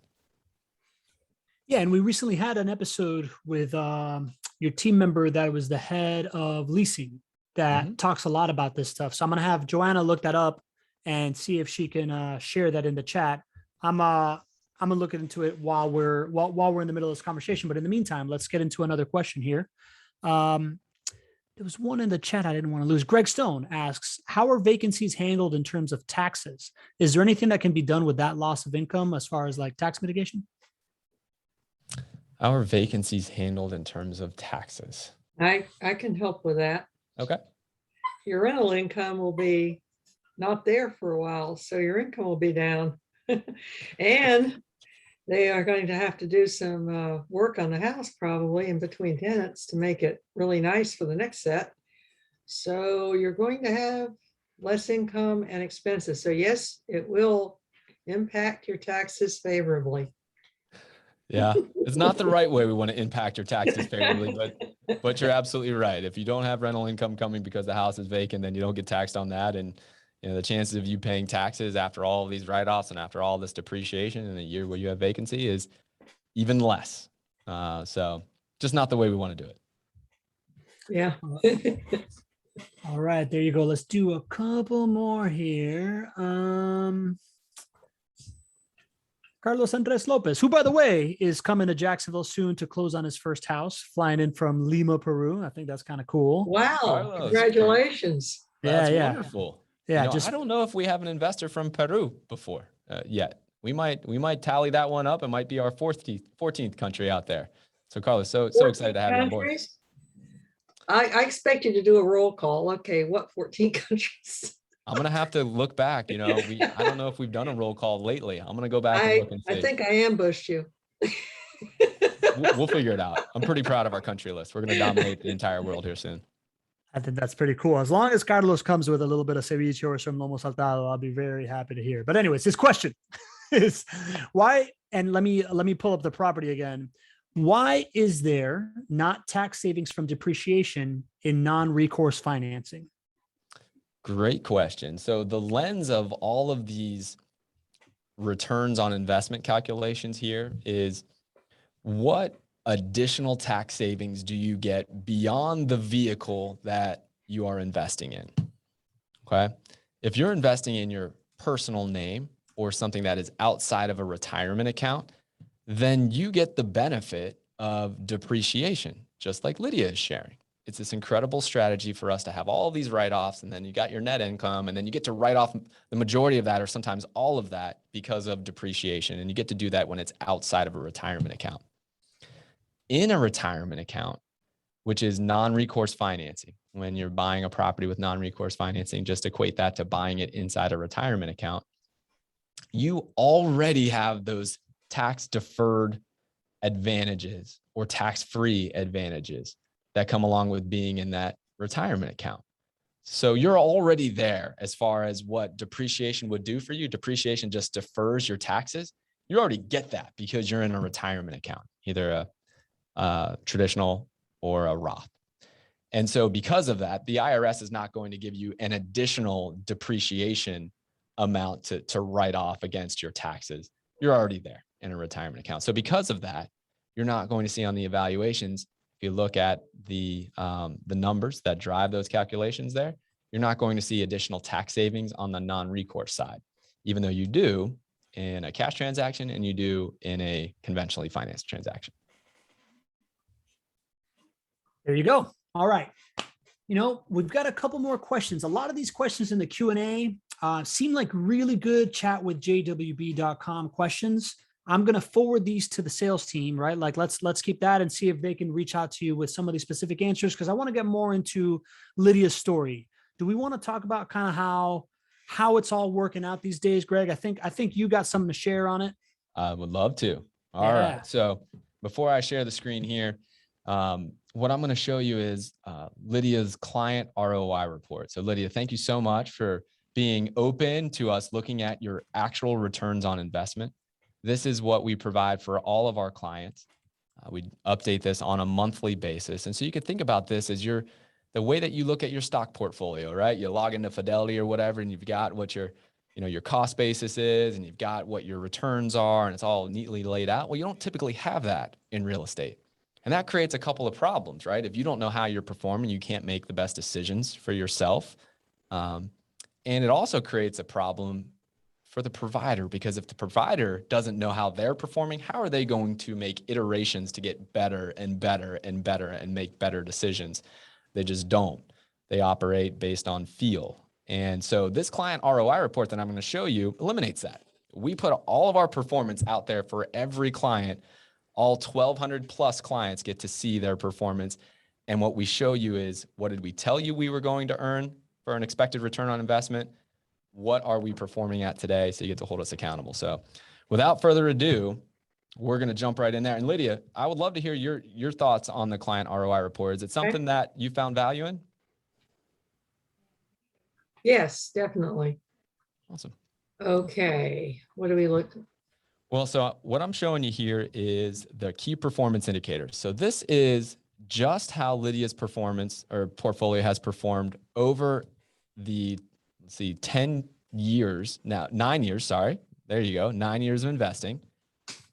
Yeah, and we recently had an episode with your team member that was the head of leasing that talks a lot about this stuff. So I'm going to have Joanna look that up and see if she can share that in the chat. I'm gonna look into it while we're in the middle of this conversation. But in the meantime, let's get into another question here. There was one in the chat I didn't want to lose. Greg Stone asks, how are vacancies handled in terms of taxes? Is there anything that can be done with that loss of income as far as like tax mitigation? How are vacancies handled in terms of taxes? I can help with that. Okay. Your rental income will be not there for a while, so your income will be down. And they are going to have to do some work on the house probably in between tenants to make it really nice for the next set. So you're going to have less income and expenses. So yes, it will impact your taxes favorably. Yeah, it's not the right way we want to impact your taxes favorably, but you're absolutely right. If you don't have rental income coming because the house is vacant, then you don't get taxed on that. And you know, the chances of you paying taxes after all of these write-offs and after all this depreciation in a year where you have vacancy is even less. So just not the way we want to do it. Yeah. All right, there you go. Let's do a couple more here. Carlos Andres Lopez, who, by the way, is coming to Jacksonville soon to close on his first house, flying in from Lima, Peru. I think that's kind of cool. Wow. Carlos, Congratulations. That's yeah. wonderful. Yeah, you know, I don't know if we have an investor from Peru before yet. We might tally that one up. It might be our 14th country out there. So Carlos, so excited to have you on board. I expect you to do a roll call. Okay, what 14 countries? I'm going to have to look back. You know, I don't know if we've done a roll call lately. I'm going to go back and look and see. I think I ambushed you. We'll figure it out. I'm pretty proud of our country list. We're going to dominate the entire world here soon. I think that's pretty cool. As long as Carlos comes with a little bit of ceviche or some lomo saltado, I'll be very happy to hear. But anyways, his question is why, and let me pull up the property again. Why is there not tax savings from depreciation in non-recourse financing? Great question. So the lens of all of these returns on investment calculations here is what additional tax savings do you get beyond the vehicle that you are investing in? Okay. If you're investing in your personal name or something that is outside of a retirement account, then you get the benefit of depreciation, just like Lydia is sharing. It's this incredible strategy for us to have all these write-offs, and then you got your net income, and then you get to write off the majority of that or sometimes all of that because of depreciation. And you get to do that when it's outside of a retirement account. In a retirement account, which is non-recourse financing. When you're buying a property with non-recourse financing, just equate that to buying it inside a retirement account. You already have those tax deferred advantages or tax-free advantages that come along with being in that retirement account. So you're already there as far as what depreciation would do for you. Depreciation just defers your taxes. You already get that because you're in a retirement account, either a traditional or a Roth. And so because of that, the IRS is not going to give you an additional depreciation amount to write off against your taxes. You're already there in a retirement account. So because of that, you're not going to see on the evaluations, if you look at the numbers that drive those calculations there, you're not going to see additional tax savings on the non-recourse side, even though you do in a cash transaction and you do in a conventionally financed transaction. There you go. All right. You know, we've got a couple more questions. A lot of these questions in the Q&A seem like really good chat with JWB.com questions. I'm going to forward these to the sales team, right? Like let's keep that and see if they can reach out to you with some of these specific answers, because I want to get more into Lydia's story. Do we want to talk about kind of how it's all working out these days, Gregg? I think you got something to share on it. I would love to. All right. So before I share the screen here, what I'm going to show you is Lydia's client ROI report. So Lydia, thank you so much for being open to us looking at your actual returns on investment. This is what we provide for all of our clients. We update this on a monthly basis. And so you could think about this as the way that you look at your stock portfolio, right? You log into Fidelity or whatever, and you've got what your cost basis is, and you've got what your returns are, and it's all neatly laid out. Well, you don't typically have that in real estate. And that creates a couple of problems, right? If you don't know how you're performing, you can't make the best decisions for yourself. And it also creates a problem for the provider, because if the provider doesn't know how they're performing, how are they going to make iterations to get better and better and better and make better decisions? They just don't. They operate based on feel. And so this client ROI report that I'm going to show you eliminates that. We put all of our performance out there for every client. All 1,200 plus clients get to see their performance. And what we show you is, what did we tell you we were going to earn for an expected return on investment? What are we performing at today? So you get to hold us accountable. So without further ado, we're going to jump right in there. And Lydia, I would love to hear your thoughts on the client ROI report. Is it something that you found value in? Yes, definitely. Awesome. Okay. What do we look? Well, so what I'm showing you here is the key performance indicators. So this is just how Lydia's performance or portfolio has performed over the, 10 years, now 9 years, sorry. There you go, 9 years of investing.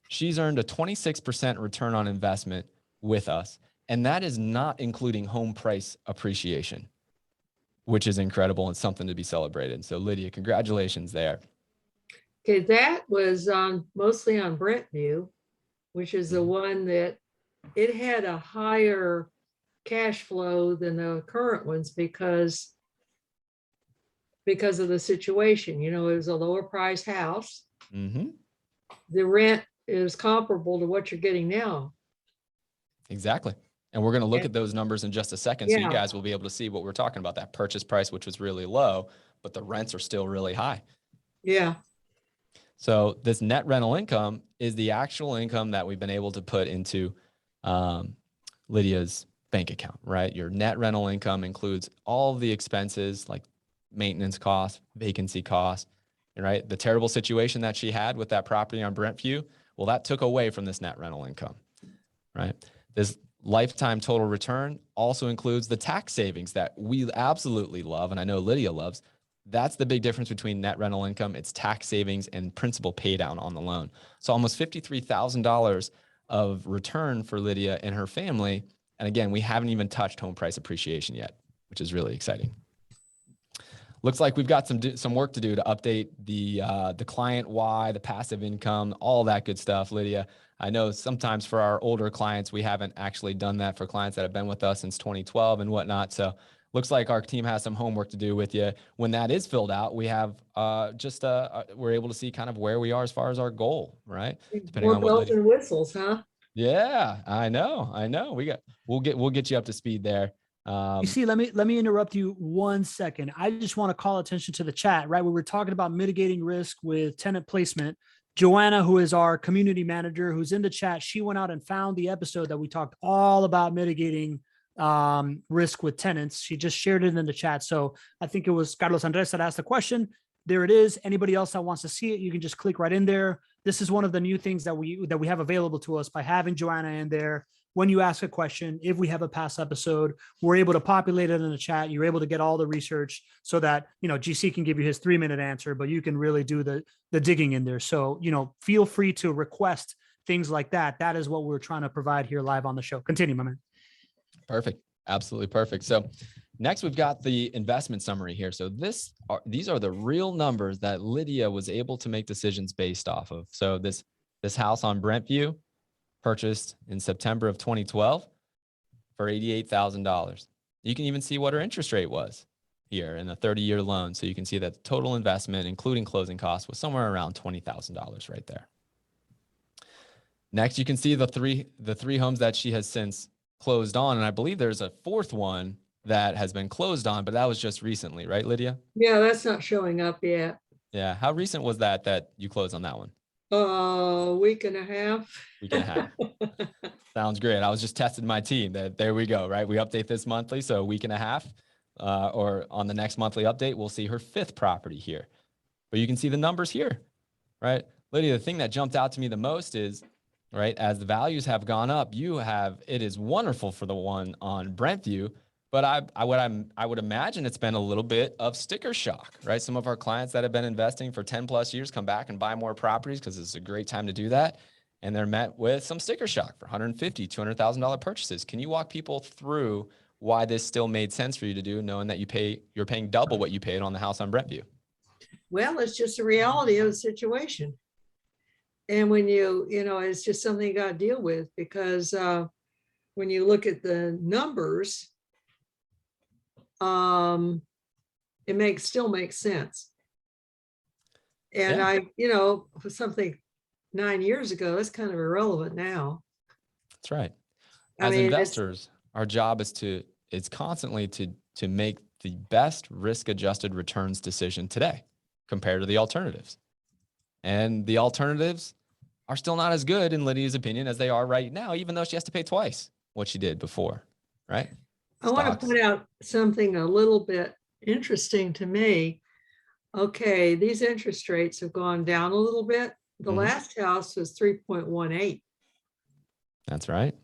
She's earned a 26% return on investment with us. And that is not including home price appreciation, which is incredible and something to be celebrated. So Lydia, congratulations there. Okay, that was mostly on Brentview, which is the one that it had a higher cash flow than the current ones because of the situation. You know, it was a lower price house. Mm-hmm. The rent is comparable to what you're getting now. Exactly. And we're going to look at those numbers in just a second. Yeah. So you guys will be able to see what we're talking about. That purchase price, which was really low, but the rents are still really high. Yeah. So this net rental income is the actual income that we've been able to put into Lydia's bank account, right? Your net rental income includes all of the expenses like maintenance costs, vacancy costs, right? The terrible situation that she had with that property on Brentview, well, that took away from this net rental income, right? This lifetime total return also includes the tax savings that we absolutely love, and I know Lydia loves. That's the big difference between net rental income. It's tax savings and principal pay down on the loan. So almost $53,000 of return for Lydia and her family. And again, we haven't even touched home price appreciation yet, which is really exciting. Looks like we've got some work to do to update the client why, the passive income, all that good stuff, Lydia. I know sometimes for our older clients, we haven't actually done that for clients that have been with us since 2012 and whatnot. So looks like our team has some homework to do with you. When that is filled out, we have we're able to see kind of where we are as far as our goal, right? Depending more on bells and whistles, huh? Yeah, I know. We'll get you up to speed there. You see, let me interrupt you 1 second. I just want to call attention to the chat, right? We were talking about mitigating risk with tenant placement. Joanna, who is our community manager, who's in the chat, she went out and found the episode that we talked all about mitigating risk with tenants. She just shared it in the chat. So I think it was Carlos Andres that asked the question. There it is. Anybody else that wants to see it, you can just click right in there. This is one of the new things that we have available to us by having Joanna in there. When you ask a question, if we have a past episode, we're able to populate it in the chat. You're able to get all the research so that, GC can give you his 3-minute answer, but you can really do the digging in there. So, feel free to request things like that. That is what we're trying to provide here live on the show. Continue, my man. Perfect. Absolutely perfect. So next we've got the investment summary here. So these are the real numbers that Lydia was able to make decisions based off of. So this house on Brentview, purchased in September of 2012 for $88,000. You can even see what her interest rate was here in a 30-year loan. So you can see that the total investment, including closing costs, was somewhere around $20,000 right there. Next, you can see the three homes that she has since closed on. And I believe there's a fourth one that has been closed on, but that was just recently, right, Lydia? Yeah, that's not showing up yet. Yeah. How recent was that you closed on that one? A week and a half. Week and a half. Sounds great. I was just testing my team. There we go, right? We update this monthly, so a week and a half, or on the next monthly update, we'll see her 5th property here. But you can see the numbers here, right? Lydia, the thing that jumped out to me the most is, right, as the values have gone up, it is wonderful for the one on Brentview, but I would imagine it's been a little bit of sticker shock, right? Some of our clients that have been investing for 10 plus years come back and buy more properties because it's a great time to do that. And they're met with some sticker shock for $150,000, $200,000 purchases. Can you walk people through why this still made sense for you to do, knowing that you're paying double what you paid on the house on Brentview? Well, it's just a reality of the situation. And when it's just something you got to deal with, because when you look at the numbers, it still makes sense. And yeah. For something 9 years ago, that's kind of irrelevant now. That's right. As investors, our job is constantly to make the best risk-adjusted returns decision today compared to the alternatives. And the alternatives are still not as good, in Lydia's opinion, as they are right now, even though she has to pay twice what she did before, right? I want to point out something a little bit interesting to me. Okay, these interest rates have gone down a little bit. The last house was 3.18. That's right.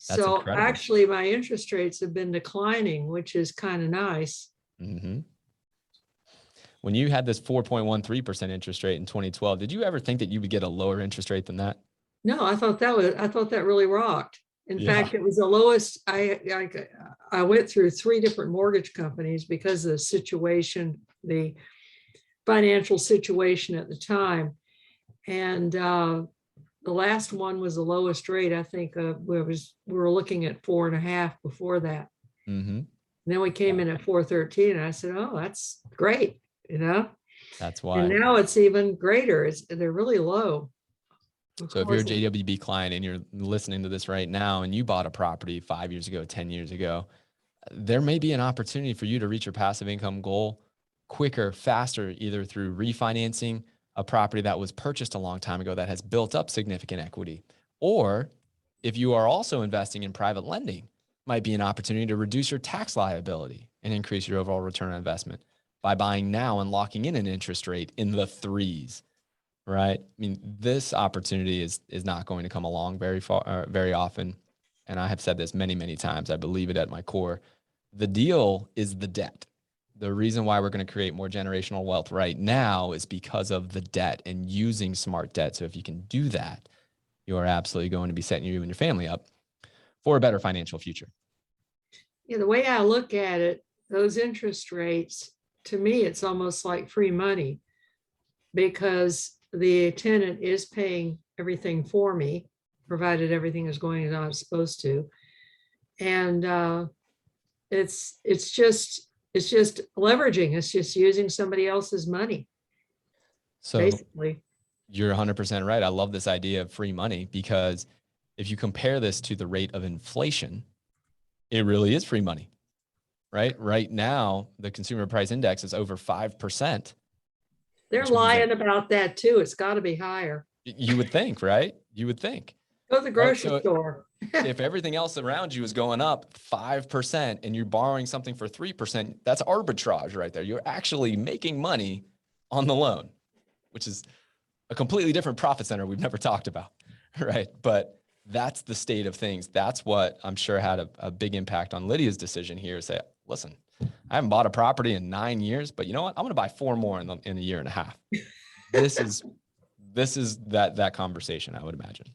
That's so incredible. Actually, my interest rates have been declining, which is kind of nice. Mm-hmm. When you had this 4.13% interest rate in 2012, did you ever think that you would get a lower interest rate than that? No, I thought that really rocked. In fact, it was the lowest. I went through 3 different mortgage companies because of the situation, the financial situation at the time. And the last one was the lowest rate. I think we were looking at 4.5 before that. Mm-hmm. And then we came in at 4.13, and I said, "Oh, that's great." That's why. And now it's even greater. They're really low. So if you're a JWB client and you're listening to this right now and you bought a property 5 years ago, 10 years ago, there may be an opportunity for you to reach your passive income goal quicker, faster, either through refinancing a property that was purchased a long time ago that has built up significant equity, or if you are also investing in private lending, might be an opportunity to reduce your tax liability and increase your overall return on investment by buying now and locking in an interest rate in the 3s. Right. I mean, this opportunity is not going to come along very often. And I have said this many, many times. I believe it at my core. The deal is the debt. The reason why we're going to create more generational wealth right now is because of the debt and using smart debt. So if you can do that, you are absolutely going to be setting you and your family up for a better financial future. Yeah, the way I look at it, those interest rates, to me, it's almost like free money, because the tenant is paying everything for me, provided everything is going as it's supposed to. And it's just leveraging. It's just using somebody else's money. So basically, you're 100% right. I love this idea of free money, because if you compare this to the rate of inflation, it really is free money, right? Right now, the consumer price index is over 5%. They're lying about that too. It's got to be higher. You would think, right? You would think. Go to the grocery store. If everything else around you is going up 5% and you're borrowing something for 3%, that's arbitrage right there. You're actually making money on the loan, which is a completely different profit center we've never talked about, right? But that's the state of things. That's what I'm sure had a big impact on Lydia's decision here to say, listen, I haven't bought a property in 9 years, but you know what? I'm going to buy 4 more in a year and a half. This is that conversation, I would imagine.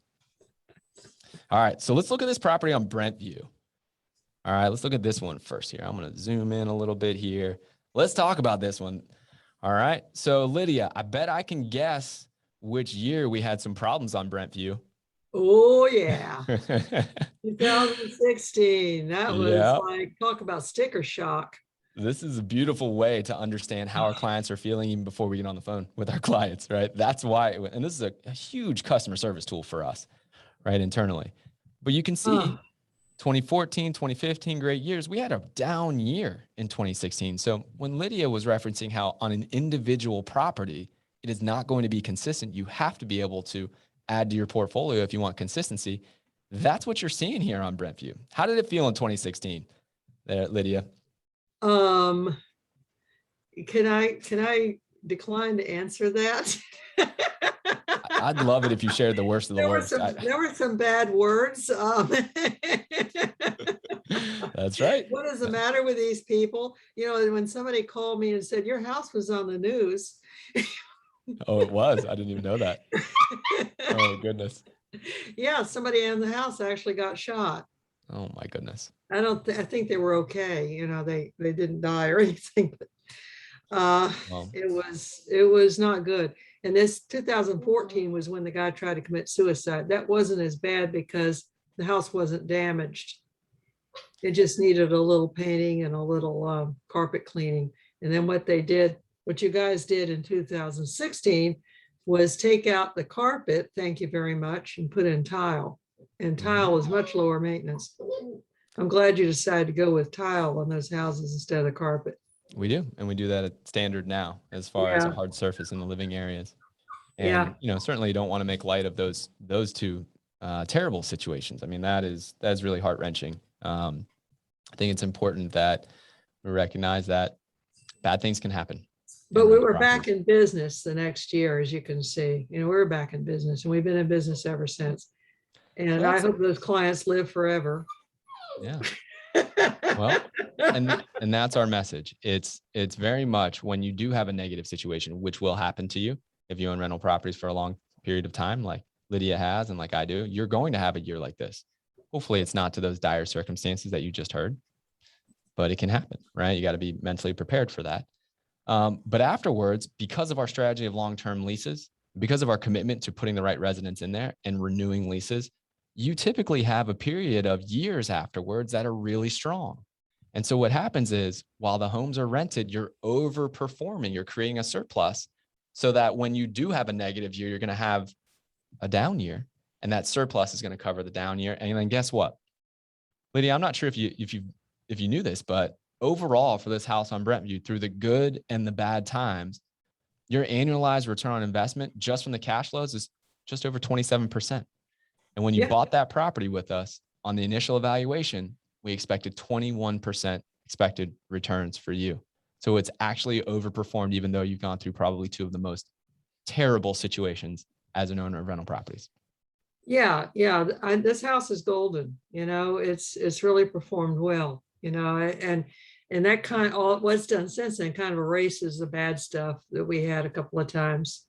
All right, so let's look at this property on Brentview. All right, let's look at this one first here. I'm going to zoom in a little bit here. Let's talk about this one. All right, so Lydia, I bet I can guess which year we had some problems on Brentview. Oh, yeah. 2016. That was like, talk about sticker shock. This is a beautiful way to understand how our clients are feeling even before we get on the phone with our clients, right? That's why, and this is a huge customer service tool for us, right, internally. But you can see 2014, 2015, great years. We had a down year in 2016. So when Lydia was referencing how on an individual property, it is not going to be consistent, you have to be able to add to your portfolio if you want consistency. That's what you're seeing here on Brentview. How did it feel in 2016 there, Lydia? Can I decline to answer that? I'd love it if you shared the worst of the worst. There were some bad words. That's right. What is the matter with these people? You know, when somebody called me and said, your house was on the news. Oh, it was. I didn't even know that. Oh, goodness. Yeah, somebody in the house actually got shot. Oh, my goodness. I think they were okay. You know, they didn't die or anything, but it was not good. And this 2014 was when the guy tried to commit suicide. That wasn't as bad because the house wasn't damaged. It just needed a little painting and a little carpet cleaning. And then what you guys did in 2016 was take out the carpet, thank you very much, and put in tile. And tile is much lower maintenance. I'm glad you decided to go with tile on those houses instead of carpet. We do. And we do that at standard now as far as a hard surface in the living areas. And, you know, certainly you don't want to make light of those two terrible situations. I mean, that is really heart wrenching. I think it's important that we recognize that bad things can happen. But we were back in business the next year, as you can see. You know, we were back in business and we've been in business ever since. And I hope those clients live forever. Yeah. Well, and that's our message. It's very much when you do have a negative situation, which will happen to you if you own rental properties for a long period of time, like Lydia has and like I do, you're going to have a year like this. Hopefully it's not to those dire circumstances that you just heard, but it can happen, right? You got to be mentally prepared for that. But afterwards, because of our strategy of long-term leases, because of our commitment to putting the right residents in there and renewing leases, you typically have a period of years afterwards that are really strong. And so what happens is while the homes are rented, you're overperforming, you're creating a surplus so that when you do have a negative year, you're going to have a down year and that surplus is going to cover the down year. And then guess what? Lydia, I'm not sure if you knew this, but overall for this house on Brentview, through the good and the bad times, your annualized return on investment just from the cash flows is just over 27%. And when you bought that property with us on the initial evaluation, we expected 21% expected returns for you. So it's actually overperformed, even though you've gone through probably two of the most terrible situations as an owner of rental properties. Yeah. This house is golden. You know, it's really performed well, you know, and that kind of all what's done since then kind of erases the bad stuff that we had a couple of times.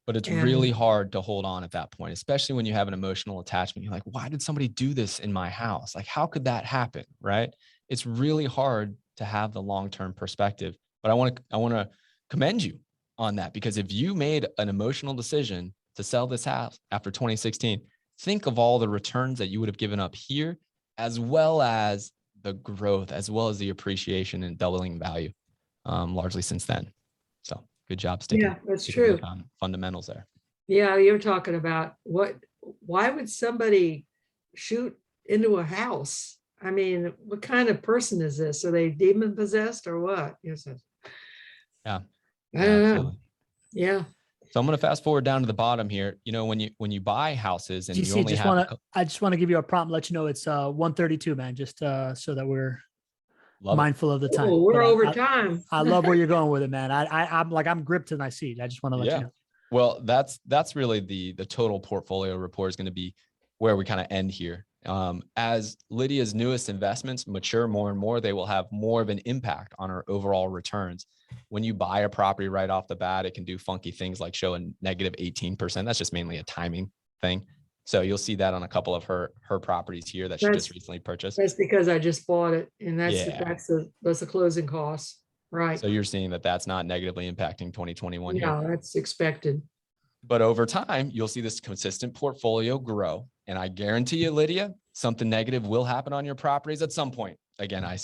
But it's really hard to hold on at that point, especially when you have an emotional attachment. You're like, why did somebody do this in my house? Like, how could that happen? Right? It's really hard to have the long-term perspective, but I want to commend you on that, because if you made an emotional decision to sell this house after 2016, think of all the returns that you would have given up here, as well as the growth, as well as the appreciation and doubling value, largely since then. So good job sticking. Yeah, that's true. Fundamentals there. Yeah, you're talking about what why would somebody shoot into a house? I mean, what kind of person is this? Are they demon possessed or what? Yes. Yeah. I don't know. Absolutely. Yeah. So I'm going to fast forward down to the bottom here. You know, when you buy houses and you only have, I just want to give you a prompt, let you know it's 1:32, man, just so that we're mindful of the time. Oh, we're But over time. I love where you're going with it, man. I'm gripped to my seat. I just want to let you know. Well, that's really the total portfolio report is going to be where we kind of end here. As Lydia's newest investments mature more and more, they will have more of an impact on our overall returns. When you buy a property right off the bat, it can do funky things like show a negative 18%. That's just mainly a timing thing. So you'll see that on a couple of her properties here that she just recently purchased. That's because I just bought it, and that's the closing costs, right? So you're seeing that that's not negatively impacting 2021 here. No, that's expected. But over time, you'll see this consistent portfolio grow. And I guarantee you, Lydia, something negative will happen on your properties at some point. Again, I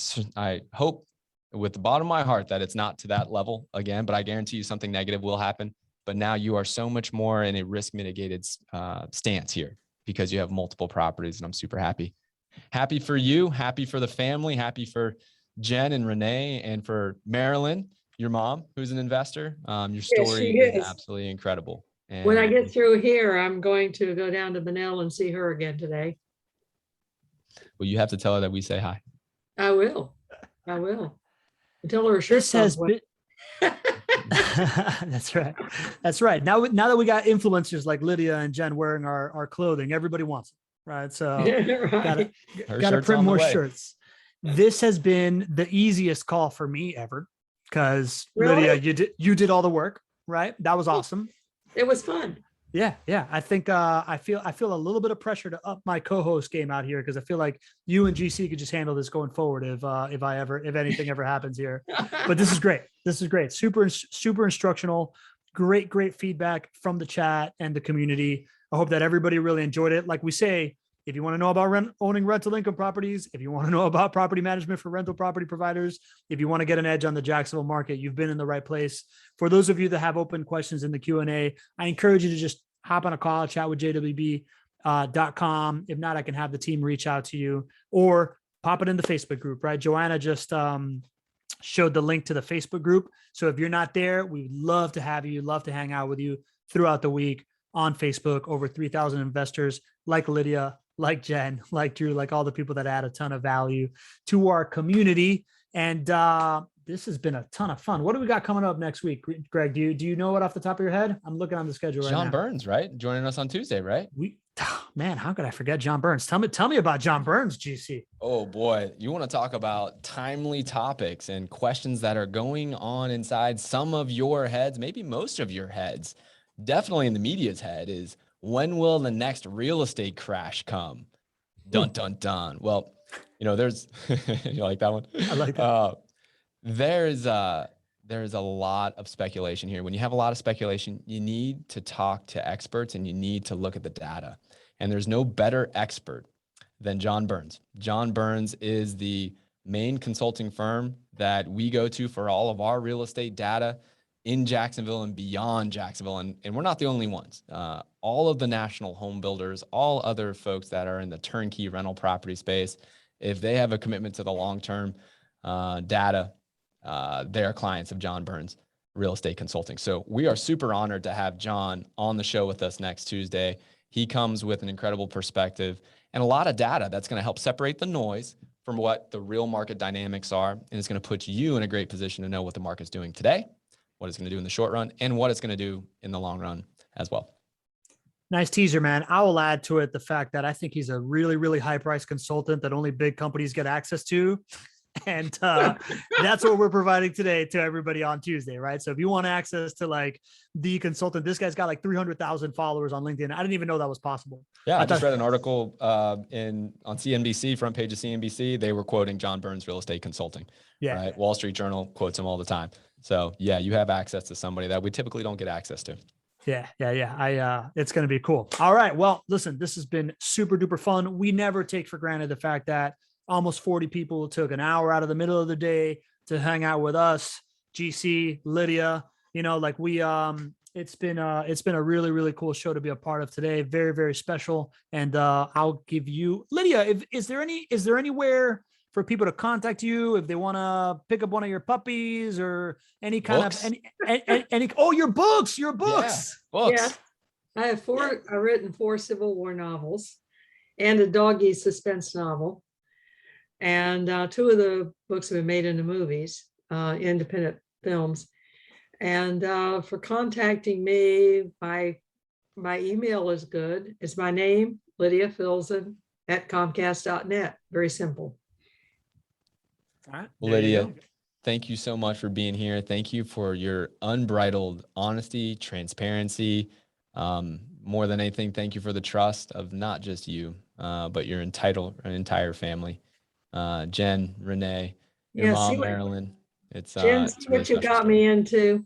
hope with the bottom of my heart that it's not to that level again, but I guarantee you something negative will happen. But now you are so much more in a risk mitigated stance here because you have multiple properties, and I'm super happy. Happy for you, happy for the family, happy for Jen and Renee, and for Marilyn, your mom, who's an investor. Your story is absolutely incredible. And when I get through here, I'm going to go down to Manel and see her again today. Well, you have to tell her that we say hi. I will. Tell her this has been. That's right. That's right. Now that we got influencers like Lydia and Jen wearing our clothing, everybody wants it, right? So right. gotta print more shirts. This has been the easiest call for me ever because Lydia, you did all the work, right? That was awesome. It was fun. Yeah. I think I feel a little bit of pressure to up my co-host game out here because I feel like you and GC could just handle this going forward if anything ever happens here. But this is great. Super instructional. Great feedback from the chat and the community. I hope that everybody really enjoyed it. Like we say, if you want to know about owning rental income properties, if you want to know about property management for rental property providers, if you want to get an edge on the Jacksonville market, you've been in the right place. For those of you that have open questions in the Q&A, I encourage you to just hop on a call, chat with JWB.com. If not, I can have the team reach out to you or pop it in the Facebook group, right? Joanna just showed the link to the Facebook group. So if you're not there, we'd love to have you, love to hang out with you throughout the week on Facebook. Over 3,000 investors like Lydia, like Jen, like Drew, like all the people that add a ton of value to our community. And this has been a ton of fun. What do we got coming up next week, Greg? Do you know it off the top of your head? I'm looking on the schedule right now. John Burns, right? Joining us on Tuesday, right? Man, how could I forget John Burns? Tell me about John Burns, GC. Oh boy, you want to talk about timely topics and questions that are going on inside some of your heads, maybe most of your heads. Definitely in the media's head is, when will the next real estate crash come? Dun, dun, dun. Well, there's, you like that one? I like that. There is a lot of speculation here. When you have a lot of speculation, you need to talk to experts and you need to look at the data. And there's no better expert than John Burns. John Burns is the main consulting firm that we go to for all of our real estate data in Jacksonville and beyond Jacksonville. And we're not the only ones. All of the national home builders, all other folks that are in the turnkey rental property space, if they have a commitment to the long-term data, they're clients of John Burns Real Estate Consulting. So we are super honored to have John on the show with us next Tuesday. He comes with an incredible perspective and a lot of data that's going to help separate the noise from what the real market dynamics are. And it's going to put you in a great position to know what the market's doing today, what it's going to do in the short run, and what it's going to do in the long run as well. Nice teaser, man. I will add to it the fact that I think he's a really, really high-priced consultant that only big companies get access to. And that's what we're providing today to everybody on Tuesday, right? So if you want access to like the consultant, this guy's got like 300,000 followers on LinkedIn. I didn't even know that was possible. Yeah, I just read an article on CNBC, front page of CNBC. They were quoting John Burns Real Estate Consulting. Yeah, right? Wall Street Journal quotes him all the time. So yeah, you have access to somebody that we typically don't get access to. Yeah. It's going to be cool. All right. Well, listen, this has been super duper fun. We never take for granted the fact that almost 40 people took an hour out of the middle of the day to hang out with us, GC, Lydia. Like we It's been a really, really cool show to be a part of today. Very, very special. And I'll give you, Lydia, is there anywhere for people to contact you if they want to pick up one of your puppies or any kind Books? of any oh, your books. Yeah, books. Yeah. I've written 4 Civil War novels and a doggy suspense novel. And 2 of the books have been made into movies, independent films. And for contacting me, my email is good. It's my name, Lydia Filzen @comcast.net. Very simple. All right, Lydia, thank you so much for being here. Thank you for your unbridled honesty, transparency. More than anything, thank you for the trust of not just you, but your entire family. Jen, Renee, your mom, Marilyn. It's Jen, it's what you got me into.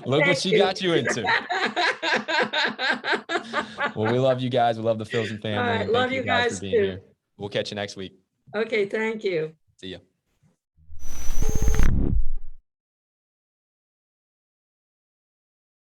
Look what she got you into. Well, we love you guys. We love the Filzen family. All right, love you guys for being too. here. We'll catch you next week. Okay, thank you. See ya.